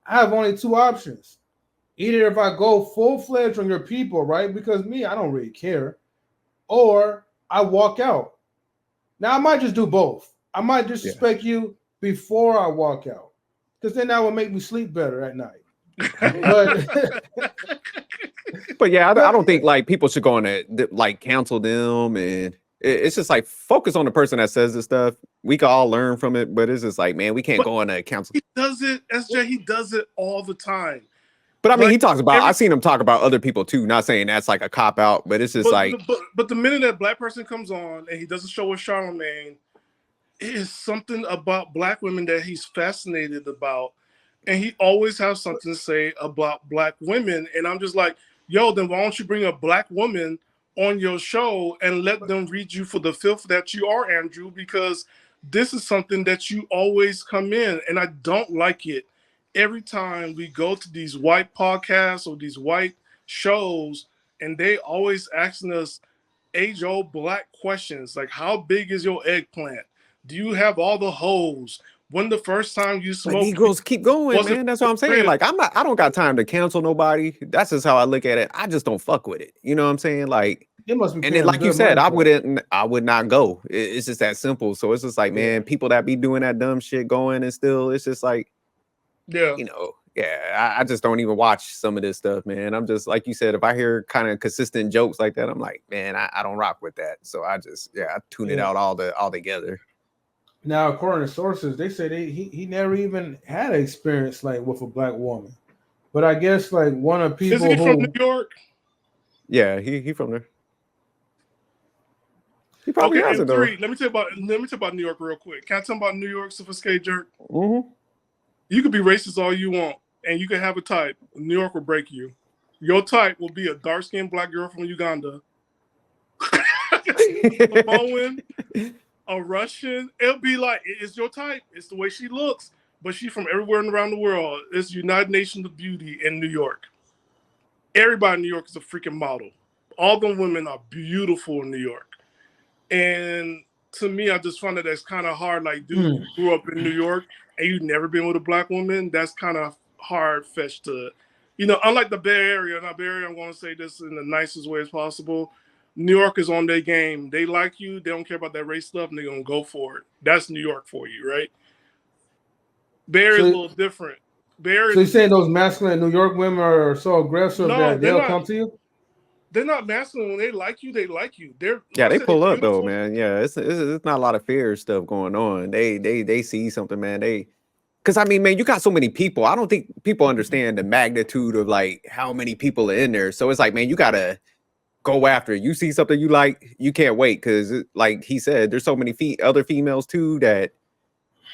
I have only two options. Either if I go full-fledged on your people, right? Because me, I don't really care. Or I walk out. Now, I might just do both. I might disrespect you before I walk out. Because then that will make me sleep better at night. But yeah, I don't think like people should go on to like cancel them, and it's just like focus on the person that says this stuff. We can all learn from it, but it's just like, man, we can't go on to cancel. He does it, SJ. He does it all the time. But I mean, he talks about. I've seen him talk about other people too. Not saying that's like a cop out, but it's just But the minute that black person comes on and he does a show with Charlamagne, it is something about black women that he's fascinated about, and he always has something to say about black women. And I'm just like, yo, then why don't you bring a black woman on your show and let them read you for the filth that you are, Andrew? Because this is something that you always come in, and I don't like it. Every time we go to these white podcasts or these white shows, and they always asking us age-old black questions like, how big is your eggplant? Do you have all the holes? When the first time you smoked? Negroes keep going, man. That's what I'm saying. Like, I don't got time to cancel nobody. That's just how I look at it. I just don't fuck with it. You know what I'm saying? Like, it must be. And then, like you said, I would not go. It's just that simple. So it's just like, man, people that be doing that dumb shit going and still, it's just like, you know, I just don't even watch some of this stuff, man. I'm just, like you said, if I hear kind of consistent jokes like that, I'm like, man, I don't rock with that. So I just, I tune it out all together. Now, according to sources, they said he never even had an experience like with a black woman. But I guess like one of people Isn't he from New York? Yeah, he from there. He probably hasn't though. Let me tell you about New York real quick. Can I tell you about New York, sophisticated jerk? Mm-hmm. You could be racist all you want, and you can have a type. New York will break you. Your type will be a dark-skinned black girl from Uganda, Samoan, a Russian. It'll be like, it's your type. It's the way she looks, but she's from everywhere around the world. It's United Nations of Beauty in New York. Everybody in New York is a freaking model. All them women are beautiful in New York. And to me, I just find that that's kind of hard. Like, dude, you grew up in New York and you've never been with a black woman. That's kind of hard fetch to, you know, unlike the Bay Area. Now, Bay Area, I'm going to say this in the nicest way as possible. New York is on their game. They like you. They don't care about that race stuff, and they're going to go for it. That's New York for you, right? Bay Area is a little different. Bay Area, so you're saying those masculine New York women are so aggressive that they'll come to you? They're not masculine. When they like you, they like you. They pull up though, man. Yeah, it's not a lot of fear stuff going on. They see something, man. Because I mean, man, you got so many people. I don't think people understand the magnitude of like how many people are in there. So it's like, man, you gotta go after it. You see something you like, you can't wait, because like he said, there's so many other females too that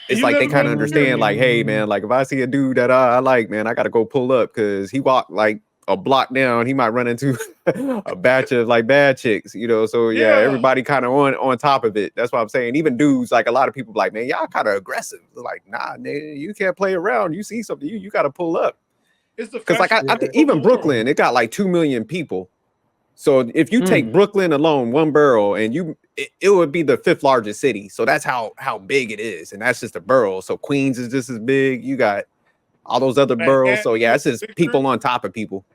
it's like they kind of understand. Like, hey, man, like if I see a dude that I like, man, I gotta go pull up because he walked like a block down, he might run into a batch of like bad chicks, you know. So yeah, everybody kind of on top of it. That's what I'm saying. Even dudes, like a lot of people like, man, y'all kind of aggressive. They're like, nah, nigga, you can't play around. You see something, you got to pull up. Because like I think even Brooklyn, it got like 2 million people. So if you take Brooklyn alone, one borough, and it would be the 5th largest city. So that's how big it is, and that's just a borough. So Queens is just as big. You got all those other boroughs. So yeah, it's just people on top of people.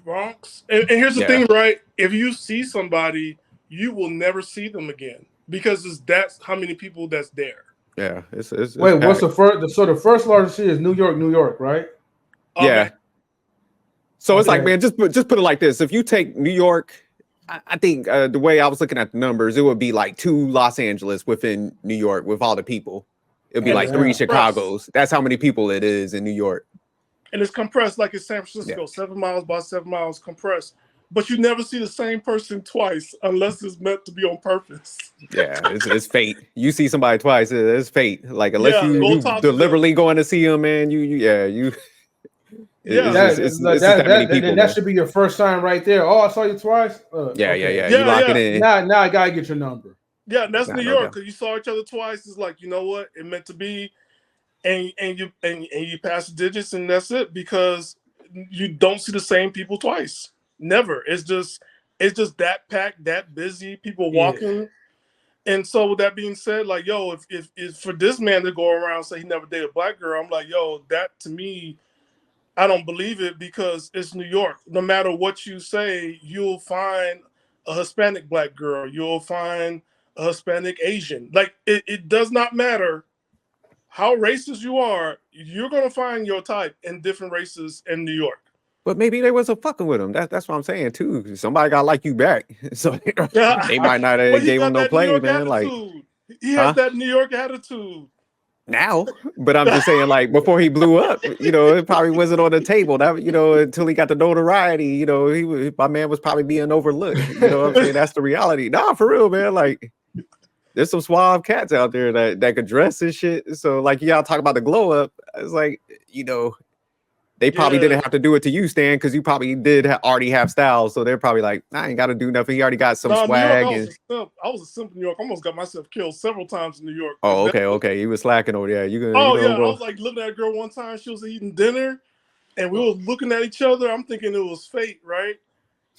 Bronx. And here's the thing, right? If you see somebody, you will never see them again because that's how many people that's there. Yeah. It's wait, what's the first? So the first largest city is New York, right? Yeah. So it's like, man, just put it like this. If you take New York, I think the way I was looking at the numbers, it would be like 2 Los Angeles within New York with all the people. It'd be like 3 Chicagos. That's how many people it is in New York. And it's compressed like it's San Francisco, 7 miles by 7 miles compressed. but you never see the same person twice unless it's meant to be on purpose. Yeah, it's fate. You see somebody twice, it's fate. Like unless you deliberately going to see them, man. It's that many people. That should be your first sign right there. Oh, I saw you twice. Yeah. You lock it in. Now I gotta get your number. Yeah, and that's New York because you saw each other twice. It's like, you know what, it meant to be, and you pass the digits and that's it, because you don't see the same people twice. Never. It's just that packed, that busy, people walking. Yeah. And so with that being said, like, yo, if for this man to go around and say he never dated a black girl, I'm like, yo, that to me, I don't believe it, because it's New York. No matter what you say, you'll find a Hispanic black girl. You'll find a Hispanic Asian. Like, it does not matter how racist you are. You're going to find your type in different races in New York. But maybe they wasn't fucking with him. That's what I'm saying too. Somebody got like you back, so they might not have gave him no play, man. Like he has that New York attitude now. But I'm just saying, like before he blew up, it probably wasn't on the table. That until he got the notoriety, my man was probably being overlooked. You know what I'm saying? That's the reality. Nah, for real, man. Like there's some suave cats out there that could dress and shit. So like y'all talk about the glow up. It's like they probably didn't have to do it to you, Stan, because you probably did already have style. So they're probably like, I ain't got to do nothing. He already got some swag. I was a simp in New York. I almost got myself killed several times in New York. Oh, okay. He was slacking over there. I was like looking at a girl one time. She was eating dinner, and we were looking at each other. I'm thinking it was fate, right?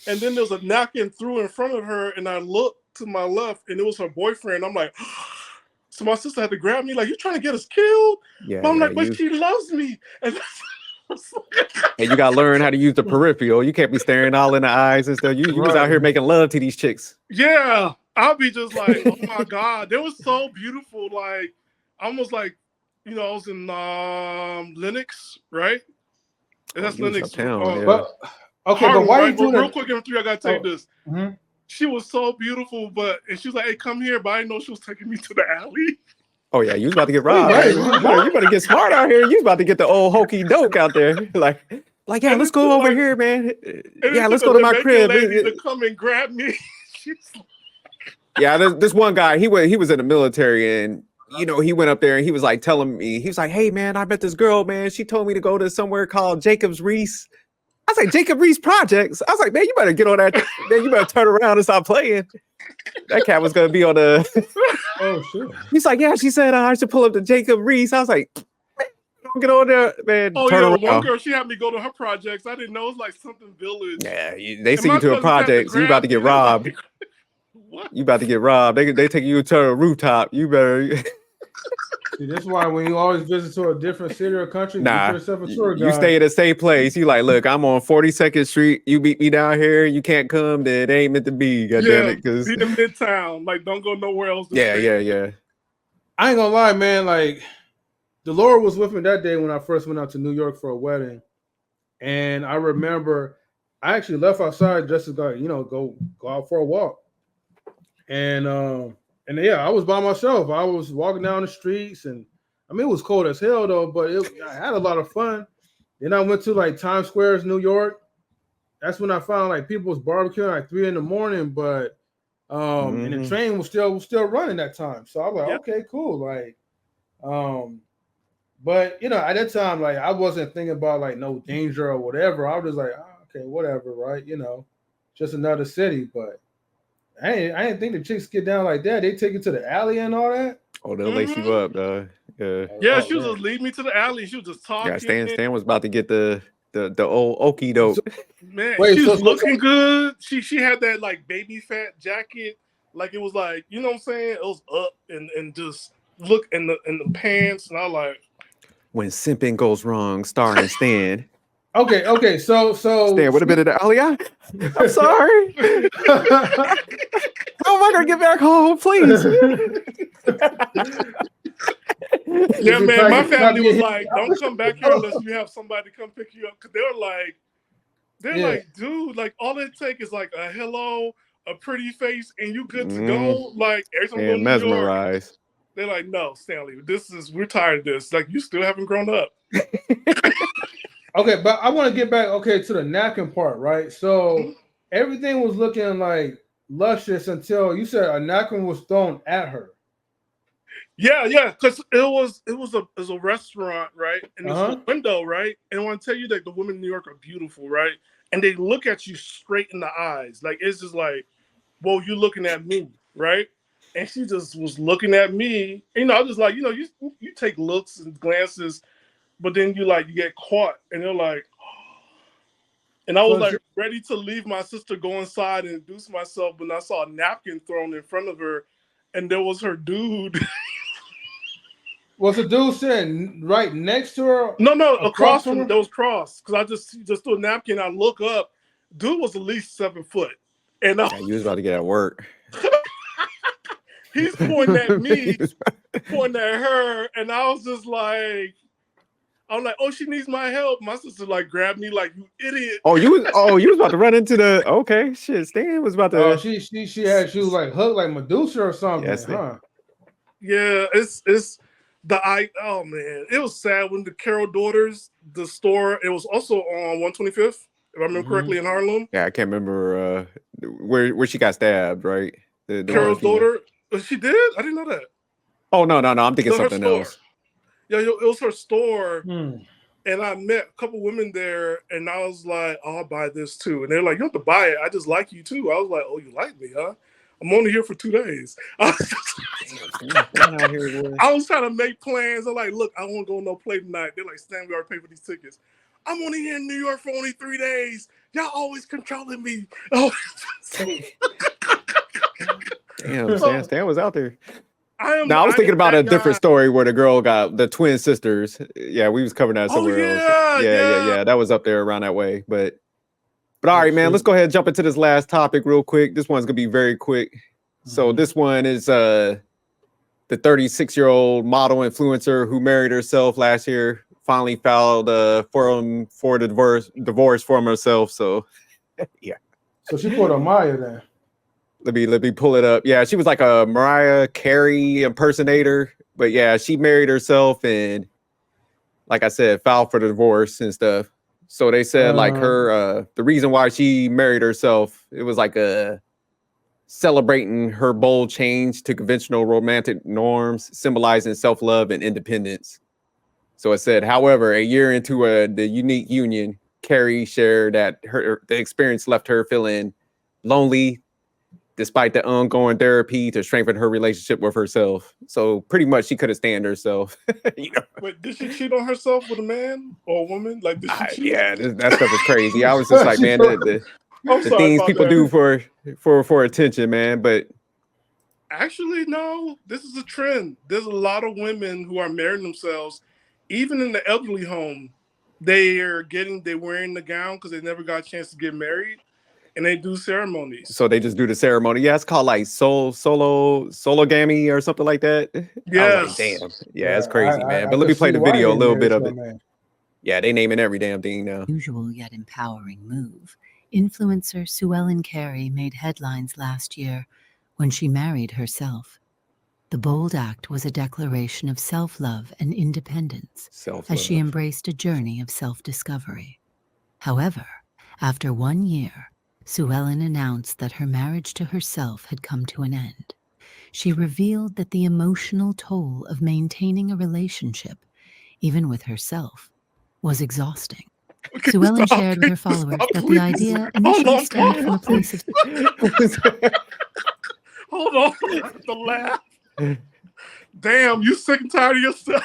And then there was a napkin through in front of her, and I looked to my left, and it was her boyfriend. I'm like, so my sister had to grab me, like, you trying to get us killed? Yeah. But I'm like, but she loves me. And you gotta learn how to use the peripheral. You can't be staring all in the eyes and stuff. You was out here making love to these chicks. Yeah, I'll be just like, oh my god, they were so beautiful. Like almost like, I was in Lenox, right? And that's Lenox. But why right? you doing real quick in 3? I gotta tell you this. Mm-hmm. She was so beautiful, and she was like, "Hey, come here!" But I didn't know she was taking me to the alley. Oh yeah, you was about to get robbed. Right? You better get smart out here. You was about to get the old hokey doke out there. Like yeah, let's go over here, man. Yeah, let's go to my crib. To come and grab me. Yeah, this one guy, he was in the military, and he went up there and he was like telling me, he was like, "Hey man, I met this girl, man. She told me to go to somewhere called Jacob's Reese." I was like, Jacob Reese Projects. I was like, man, you better get on that. Man, you better turn around and stop playing. That cat was gonna be on the. Oh shit. He's like, yeah. She said I should pull up to Jacob Reese. I was like, man, don't get on there, man. Oh yeah, one girl, she had me go to her projects. I didn't know it was like something village. Yeah, they see you to a project. You about to get robbed. What? You about to get robbed. They take you to a rooftop. You better. See, that's why when you always visit to a different city or country, get yourself a tour guide. You stay at the same place. You like, look, I'm on 42nd Street. You beat me down here. You can't come. Then it ain't meant to be. God damn it, because be in Midtown. Like, don't go nowhere else. Yeah. I ain't gonna lie, man. Like, the Lord was with me that day when I first went out to New York for a wedding, and I remember I actually left outside just to go out for a walk, and yeah, I was by myself. I was walking down the streets, and I mean, it was cold as hell though, but I had a lot of fun. Then I went to like Times Square, New York. That's when I found like people was barbecuing like 3 a.m, but and the train was still running that time. So I was like, okay, cool. Like, but at that time, like I wasn't thinking about like no danger or whatever. I was just like, okay, whatever, right? Just another city, but. I didn't think the chicks get down like that. They take you to the alley and all that. Oh, they'll lace you up, though. Yeah, she was just lead me to the alley. She was just talking. Yeah, Stan was about to get the old okie doke. Man, she was looking good. She had that like baby fat jacket, like it was like, you know what I'm saying? It was up and just look in the pants, and I was like, when simping goes wrong, starring Stan. Okay. So Stan would have been in the alley. I'm sorry. How am I gonna get back home, please? Yeah, man. My family was like, "Don't come back here unless you have somebody to come pick you up." Because they're like, dude, like all it takes is like a hello, a pretty face, and you good to go. Like every time you go to mesmerized. York, they're like, "No, Stanley, we're tired of this. Like you still haven't grown up." Okay, but I want to get back to the napkin part, right? So everything was looking like luscious until you said a napkin was thrown at her. Yeah, because it was a restaurant, right? And it's a window, right? And I want to tell you that the women in New York are beautiful, right? And they look at you straight in the eyes. Like, it's just like, whoa, you're looking at me, right? And she just was looking at me. You know, I was like, you know, you take looks and glances, but then you get caught, and they're like, and I was ready to leave my sister, go inside and introduce myself, but I saw a napkin thrown in front of her, and there was her dude. Was the dude sitting right next to her? No, across from her? There was cross. Because I just threw a napkin, I look up, dude was at least 7 foot. And you was about to get at work. He's pointing at me, pointing at her, and I was just like, I'm like, oh, she needs my help. My sister grabbed me like, you idiot. You was about to run into the okay shit. Stan was about to. Oh, she had you hooked like Medusa or something. Yes, huh? Yeah, it's oh man, it was sad when the Carol Daughters, the store, it was also on 125th, if I remember correctly, in Harlem. Yeah, I can't remember where she got stabbed, right? The Carol's daughter. She did? I didn't know that. Oh no, I'm thinking something else. Yeah, it was her store, and I met a couple women there, and I was like, oh, I'll buy this too. And they're like, you don't have to buy it. I just like you too. I was like, oh, you like me, huh? I'm only here for 2 days. I was trying to make plans. I'm like, look, I won't go no play tonight. They're like, Stan, we already paid for these tickets. I'm only here in New York for only 3 days. Y'all always controlling me. Oh. Damn, Stan was out there. I was thinking about a different story where the girl got the twin sisters. Yeah, we was covering that somewhere else. Yeah. That was up there around that way. But all right, man, let's go ahead and jump into this last topic real quick. This one's gonna be very quick. So this one is the 36-year-old model influencer who married herself last year finally filed for the divorce for herself. So yeah. So she put a Maya then. Let me pull it up. Yeah, she was like a Mariah Carey impersonator, but yeah, she married herself and, like I said, filed for the divorce and stuff. So they said her the reason why she married herself, it was like celebrating her bold change to conventional romantic norms, symbolizing self-love and independence. So it said, however, a year into the unique union, Carey shared that the experience left her feeling lonely, despite the ongoing therapy to strengthen her relationship with herself. So pretty much she could have stand herself. Wait, did she cheat on herself with a man or a woman? Like, did she cheat? Yeah, that stuff is crazy. I was just like, man, the things people do for attention, man. But actually, no, this is a trend. There's a lot of women who are marrying themselves, even in the elderly home. They're wearing the gown because they never got a chance to get married. And they do ceremonies. So they just do the ceremony. Yeah, it's called like sologamy or something like that. Yeah. Like, damn. Yeah, it's crazy, man. But let me play the video, a little bit of it. Yeah, they naming every damn thing now. Usual yet empowering move. Influencer ShxtsNGigs Carey made headlines last year when she married herself. The bold act was a declaration of self-love and independence as she embraced a journey of self-discovery. However, after 1 year, ShxtsNGigs announced that her marriage to herself had come to an end. She revealed that the emotional toll of maintaining a relationship, even with herself, was exhausting. ShxtsNGigs shared with her followers that the idea initially stemmed from a place of... Hold on, I have to laugh. Damn, you sick and tired of yourself.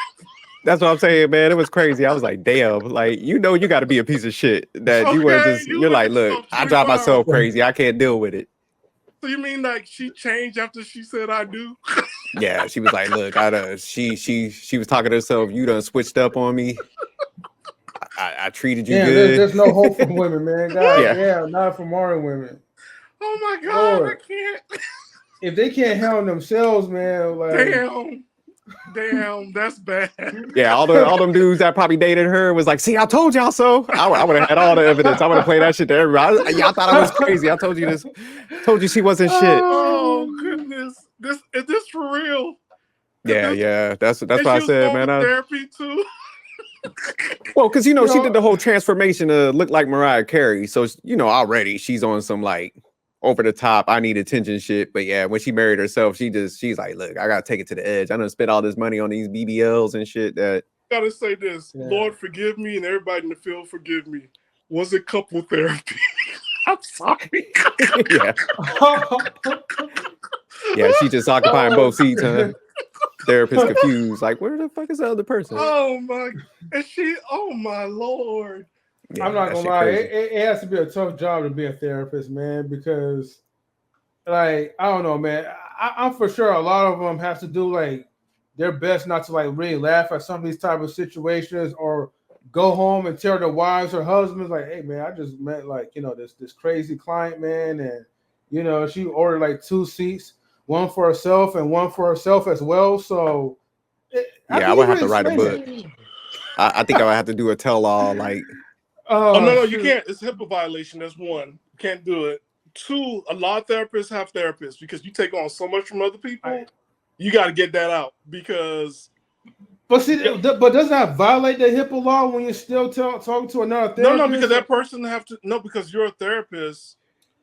That's what I'm saying, man. It was crazy. I was like, damn, like, you got to be a piece of shit that you were just, you're like, look, I drive myself crazy. I can't deal with it. So you mean like she changed after she said I do? Yeah, she was like, look, she was talking to herself. You done switched up on me. I treated you good. There's no hope for women, man. God, yeah, not for modern women. Oh my God, Lord. I can't. If they can't handle themselves, man, like Damn, that's bad. Yeah, all them dudes that probably dated her was like, see, I told y'all so. I would have had all the evidence. I would have played that shit to everybody. Y'all thought I was crazy. I told you this. Told you she wasn't shit. Oh goodness, is this for real? Yeah. That's what I said, man. Therapy too. Well, because, you know, she did the whole transformation to look like Mariah Carey. So, you know, already she's on some like over the top, I need attention shit. But yeah, when she married herself, she's like, look, I got to take it to the edge. I done spent all this money on these BBLs and shit that. Gotta say this, Lord forgive me, and everybody in the field forgive me. Was it couple therapy? I'm sorry. Yeah. Yeah, she just occupying both seats, huh? Therapist confused, like, where the fuck is the other person? Oh my, and oh my Lord. Yeah, I'm not gonna lie, it has to be a tough job to be a therapist, man, because like, I don't know, man. I'm for sure a lot of them have to do like their best not to like really laugh at some of these type of situations or go home and tell their wives or husbands like, hey man, I just met like, you know, this crazy client, man, and you know, she ordered like 2 seats, one for herself and one for herself as well. So I would have to write a book. I think I would have to do a tell-all like no, you can't. It's HIPAA violation. That's one. You can't do it. 2, a lot of therapists have therapists because you take on so much from other people. You got to get that out because. But see, but doesn't that violate the HIPAA law when you're still talking to another therapist? No, because that person because you're a therapist.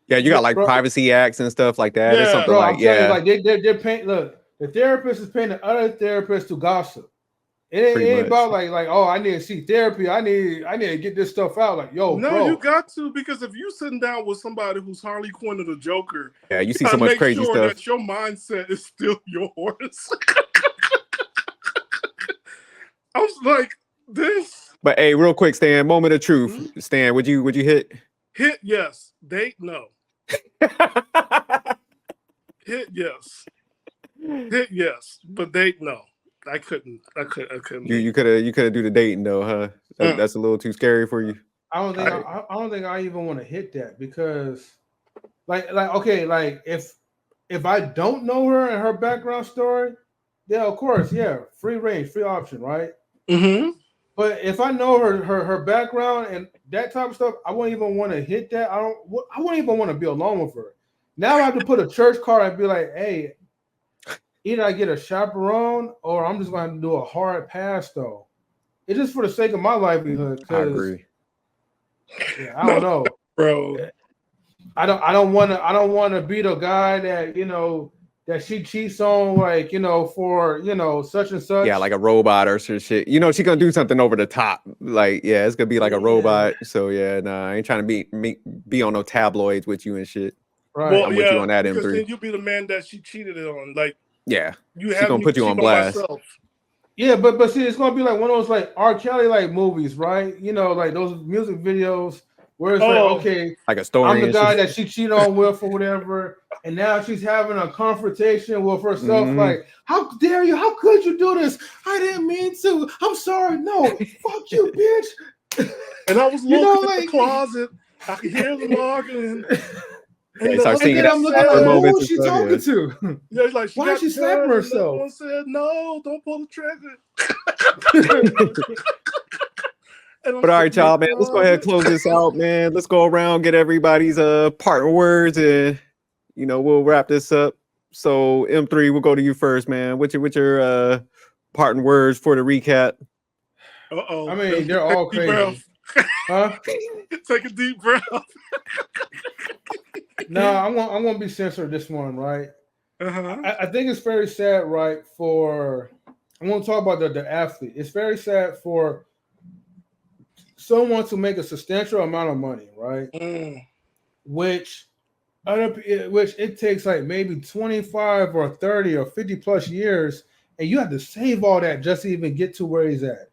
Yeah, you got like privacy acts and stuff like that. Yeah, or something like like they're paying. Look, the therapist is paying the other therapist to gossip. It ain't about like oh, I need to see therapy. I need to get this stuff out. Like yo, bro. You got to, because if you sitting down with somebody who's Harley Quinn or the Joker, yeah, you see so much crazy stuff. That your mindset is still yours. I was like this. But hey, real quick, Stan, moment of truth. Stan, would you hit? Hit yes. Date no. Hit yes. Hit yes. But date no. I couldn't. You could have do the dating though, huh? That's a little too scary for you. I don't think I even want to hit that because, like okay, like if I don't know her and her background story, yeah, of course, yeah, free range, free option, right? Mm-hmm. But if I know her background and that type of stuff, I wouldn't even want to hit that. I wouldn't even want to be alone with her. Now I have to put a church card and be like, hey. Either I get a chaperone or I'm just going to do a hard pass, though. It's just for the sake of my livelihood. I agree. Yeah, I don't know, bro. I don't want to be the guy that that she cheats on, like for such and such. Yeah, like a robot or some shit. She's gonna do something over the top. Like it's gonna be like a robot. So yeah, nah, I ain't trying to be on no tabloids with you and shit. Right. Well, I'm with you on that because M3. then you'll be the man that she cheated on, like. Yeah, she's gonna put you on blast. Yeah, but see, it's gonna be like one of those like R. Kelly like movies, right? Like those music videos where it's like, okay, like a story. I'm the guy that she cheated on with or whatever, and now she's having a confrontation with herself. Mm-hmm. Like, how dare you? How could you do this? I didn't mean to. I'm sorry. No, fuck you, bitch. And I was looking in the closet. I could hear them arguing. And then I'm looking like, who is she talking to? Yeah, like, why is she slapping herself? Someone said, no, don't pull the trigger. But all right, y'all, man, let's go ahead and close this out, man. Let's go around, get everybody's parting words, and we'll wrap this up. So M3, we'll go to you first, man. What's your parting words for the recap? Uh-oh. I mean, they're all crazy. Huh? Take a deep breath. No, I'm gonna be censored this one, right? Uh-huh. I think it's very sad, right? I'm gonna talk about the athlete. It's very sad for someone to make a substantial amount of money, right? Which it takes like maybe 25 or 30 or 50 plus years, and you have to save all that just to even get to where he's at.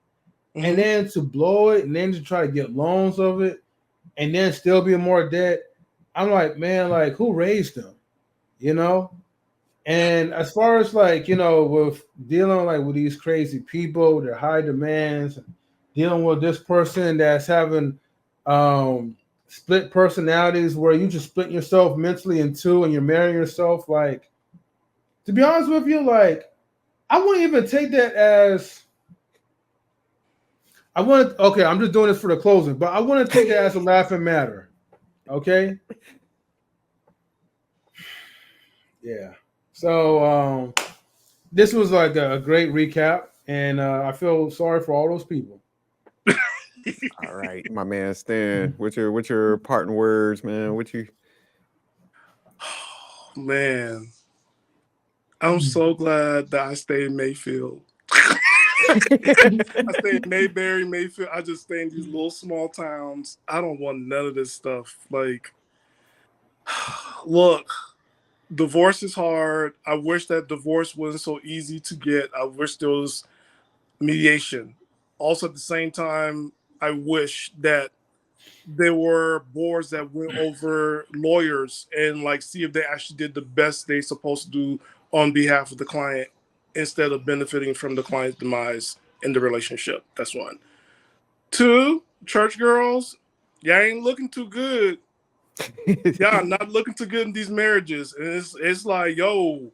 Mm-hmm. And then to blow it, and then to try to get loans of it, and then still be in more debt. I'm like, man, like who raised him? And as far as like, with dealing like with these crazy people, their high demands, dealing with this person that's having split personalities where you just split yourself mentally in two and you're marrying yourself, like, to be honest with you, like, I wouldn't even take that as okay, I'm just doing this for the closing, but I wouldn't take that as a laughing matter. Okay. Yeah. So this was like a great recap, and I feel sorry for all those people. All right, my man Stan. What's your parting words, man? Man, I'm so glad that I stayed in Mayfield. I stay in Mayberry, Mayfield. I just stay in these little small towns. I don't want none of this stuff. Like, look, divorce is hard. I wish that divorce wasn't so easy to get. I wish there was mediation. Also, at the same time, I wish that there were boards that went over lawyers and like see if they actually did the best they're supposed to do on behalf of the client instead of benefiting from the client's demise in the relationship. That's one. Two, church girls, y'all ain't looking too good. Y'all not looking too good in these marriages. And it's like, yo,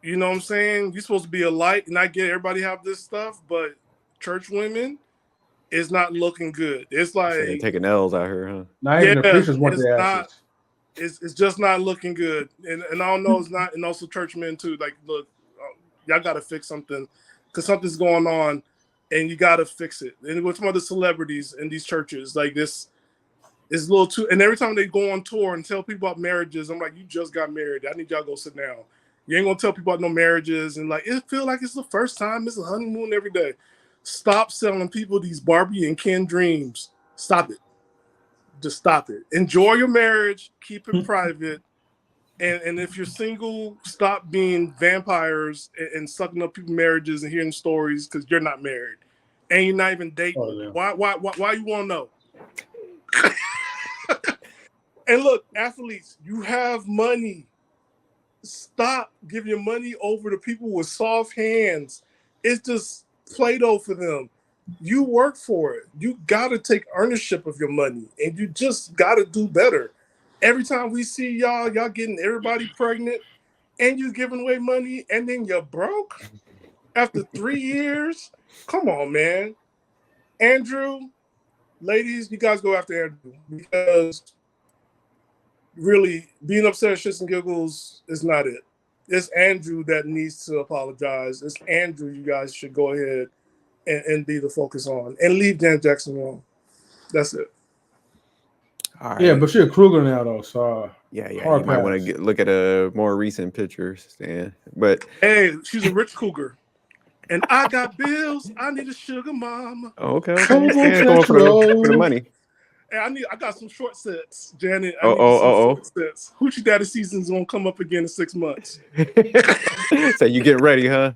you know what I'm saying? You're supposed to be a light, and I get everybody have this stuff, but church women is not looking good. It's like taking L's out here, huh? Not even the preachers want their asses. It's just not looking good. And I don't know, it's not, and also church men too. Like, look, y'all got to fix something because something's going on and you got to fix it. And with some other celebrities in these churches, like this is a little too, and every time they go on tour and tell people about marriages, I'm like, you just got married. I need y'all to go sit down. You ain't going to tell people about no marriages. And like, it feel like it's the first time. It's a honeymoon every day. Stop selling people these Barbie and Ken dreams. Stop it. Just stop it. Enjoy your marriage. Keep it private. And if you're single, stop being vampires and sucking up people's marriages and hearing stories because you're not married and you're not even dating. Oh, yeah. Why you want to know? And look, athletes, you have money. Stop giving your money over to people with soft hands. It's just Play-Doh for them. You work for it. You got to take ownership of your money, and you just got to do better. Every time we see y'all getting everybody pregnant, and you giving away money, and then you're broke after 3 years. Come on, man. Andrew, ladies, you guys go after Andrew because really being upset at Shits and Giggles is not it. It's Andrew that needs to apologize. It's Andrew you guys should go ahead and be the focus on and leave Jan Jackson alone. That's it. All right. Yeah, but she's a Kruger now though, so yeah. You might want to look at a more recent pictures, Stan. But hey, she's a rich cougar, and I got bills. I need a sugar mama. Oh, okay. Stan going for the money. Hey, I got some short sets, Janet. I need some short sets. Hoochie Daddy season's gonna come up again in 6 months. So you get ready, huh?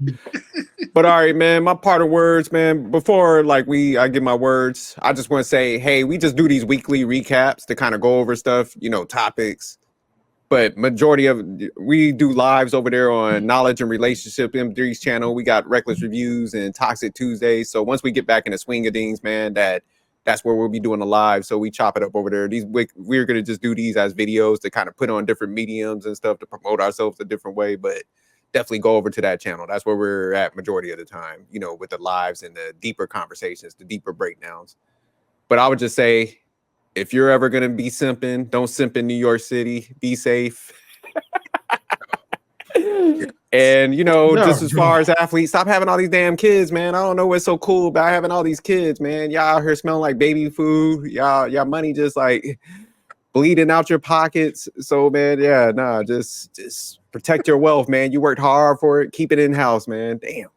But all right, man. My part of words, man. Before I give my words, I just want to say, hey, we just do these weekly recaps to kind of go over stuff, topics. But majority of we do lives over there on Knowledge and Relationship M3's channel. We got Reckless Reviews and Toxic Tuesdays. So once we get back in the swing of things, man, that's where we'll be doing the live. So we chop it up over there. We're going to just do these as videos to kind of put on different mediums and stuff to promote ourselves a different way. But definitely go over to that channel. That's where we're at majority of the time, with the lives and the deeper conversations, the deeper breakdowns. But I would just say, if you're ever going to be simping, don't simp in New York City. Be safe. And, just as far as athletes, stop having all these damn kids, man. I don't know what's so cool about having all these kids, man. Y'all out here smelling like baby food. Y'all money just like bleeding out your pockets. So, man, just protect your wealth, man. You worked hard for it. Keep it in-house, man. Damn.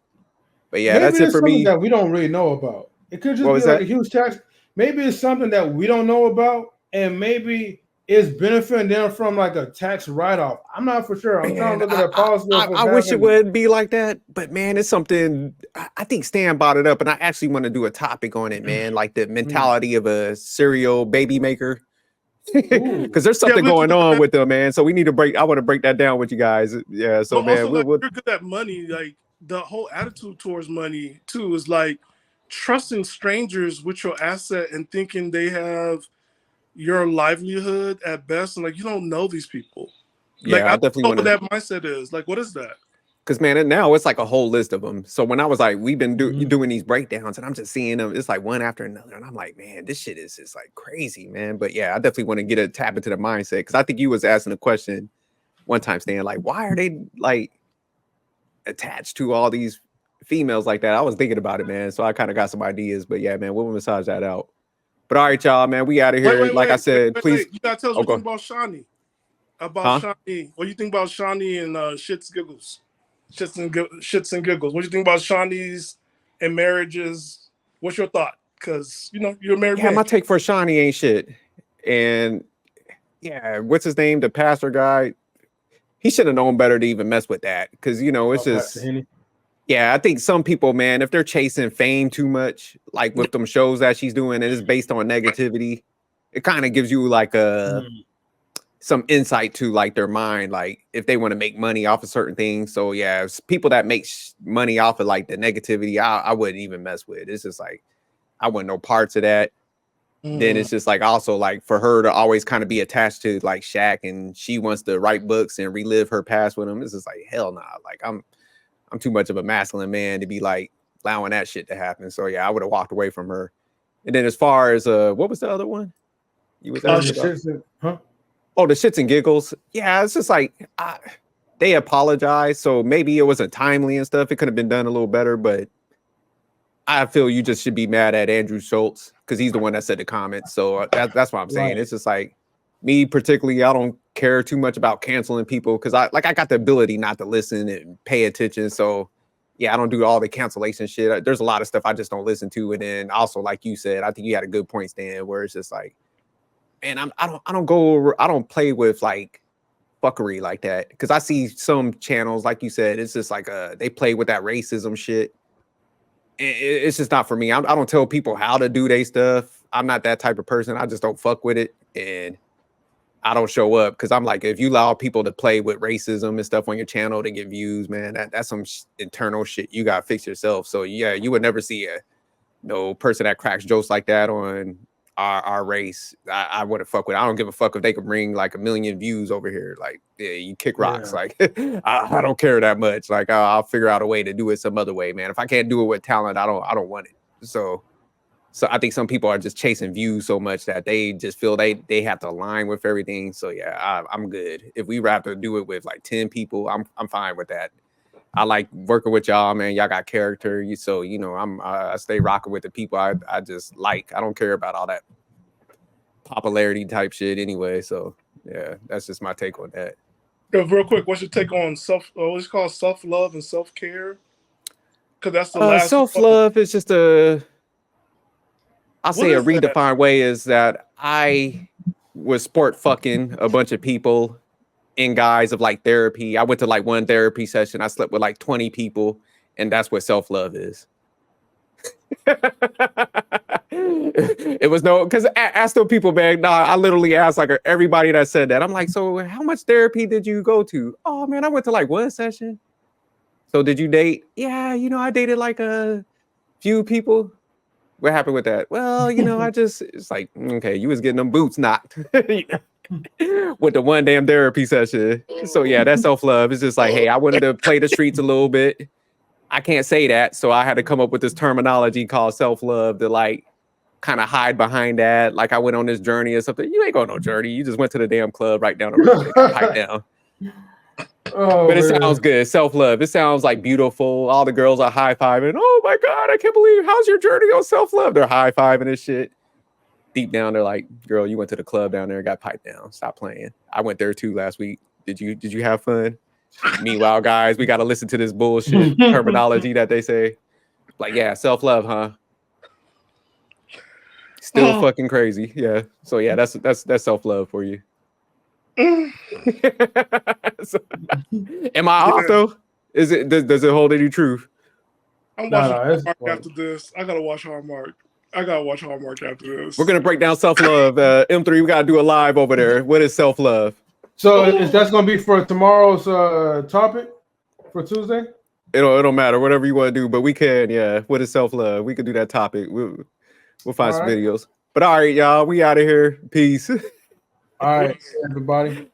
But yeah, maybe that's it for me. That we don't really know about. It could just be like a huge tax. Maybe it's something that we don't know about, and maybe it's benefiting them from like a tax write-off. I'm not for sure. I'm trying to look at that policy. I wish it would be like that, but man, it's something. I think Stan brought it up, and I actually want to do a topic on it, man. Like the mentality of a serial baby maker, because there's something going on with them, man. So we need to break. I want to break that down with you guys. Yeah. So, but man, also, we're good at money. Like the whole attitude towards money too is like trusting strangers with your asset and thinking they have your livelihood at best, and like you don't know these people. Yeah, I definitely know what that mindset is. Like, what is that? Because man, now it's like a whole list of them. So when I was like, we've been doing these breakdowns, and I'm just seeing them. It's like one after another, and I'm like, man, this shit is just like crazy, man. But yeah, I definitely want to get a tap into the mindset because I think you was asking a question one time, Stan, like, why are they like attached to all these females like that. I was thinking about it, man. So I kind of got some ideas, but yeah, man, we'll massage that out. But all right, y'all, man, we out of here. Like I said, please. You gotta tell us what you think about Shaunie. Shaunie. What do you think about Shaunie and ShxtsNGigs? ShxtsNGigs. What do you think about Shaunie's and marriages? What's your thought? Because you're a married man. My take for Shaunie ain't shit. And yeah, what's his name? The pastor guy. He should have known better to even mess with that. Because it's just. Yeah, I think some people, man, if they're chasing fame too much, like with them shows that she's doing, and it's based on negativity, it kind of gives you like some insight to like their mind, like if they want to make money off of certain things. So yeah, people that make money off of like the negativity, I wouldn't even mess with. It's just like I want no parts of that. Then it's just like also like for her to always kind of be attached to like Shaq, and she wants to write books and relive her past with him. It's just like hell nah. Like I'm too much of a masculine man to be like allowing that shit to happen. So yeah, I would have walked away from her. And then as far as what was the other one? You was asking about? Oh, the ShxtsNGigs. Yeah, it's just like they apologize. So maybe it wasn't timely and stuff. It could have been done a little better, but I feel you just should be mad at Andrew Schulz because he's the one that said the comments. So that's what I'm saying. Right. It's just like me particularly, I don't care too much about canceling people because I got the ability not to listen and pay attention. So yeah, I don't do all the cancellation shit. There's a lot of stuff I just don't listen to. And then also, like you said, I think you had a good point, Stan, where it's just like, man, I don't play with like fuckery like that. Because I see some channels, like you said, it's just like they play with that racism shit. It's just not for me. I don't tell people how to do their stuff. I'm not that type of person. I just don't fuck with it. And I don't show up because I'm like, if you allow people to play with racism and stuff on your channel to get views, man, that's some internal shit you gotta fix yourself. So yeah, you would never see a person that cracks jokes like that on our race. I wouldn't fuck with it. I don't give a fuck if they could bring like 1 million views over here. Like, yeah, you kick rocks. Yeah. Like, I don't care that much. Like, I'll figure out a way to do it some other way, man. If I can't do it with talent, I don't want it. So I think some people are just chasing views so much that they just feel they have to align with everything. So yeah, I'm good. If we have to do it with like 10 people, I'm fine with that. I like working with y'all, man. Y'all got character. So I stay rocking with the people I just like. I don't care about all that popularity type shit anyway. So yeah, that's just my take on that. Real quick, what's your take on what's called self-love and self-care? Because that's the last self-love is just I'll say a redefined way is that I was sport fucking a bunch of people in guise of like therapy. I went to like one therapy session. I slept with like 20 people, and that's what self-love is. It was because ask those people, man. Nah, I literally asked like everybody that said that. I'm like, so how much therapy did you go to? Oh man, I went to like one session. So did you date? Yeah, I dated like a few people. What happened with that? Well, it's like, okay, you was getting them boots knocked with the one damn therapy session. So yeah, that's self-love. It's just like, hey, I wanted to play the streets a little bit. I can't say that. So I had to come up with this terminology called self-love to like kind of hide behind that. Like I went on this journey or something. You ain't going no journey. You just went to the damn club right down the road and got piped down. Oh, but it sounds good. Self-love. It sounds like beautiful. All the girls are high-fiving. Oh my God, I can't believe, how's your journey on self-love? They're high-fiving and shit. Deep down, they're like, girl, you went to the club down there and got piped down. Stop playing. I went there too last week. Did you have fun? Meanwhile, guys, we got to listen to this bullshit terminology that they say. Like, yeah, self-love, huh? Still fucking crazy. Yeah. So yeah, that's self-love for you. So, am I off though? Is it does it hold any truth? I'm watching Hallmark after this. I gotta watch Hallmark. After this. We're gonna break down self-love. M3, we gotta do a live over there. What is self-love? So is that's gonna be for tomorrow's topic for Tuesday? It don't matter, whatever you want to do, but we can, yeah. What is self-love? We could do that topic. We'll find some videos. But all right, y'all, we out of here. Peace. All right, everybody.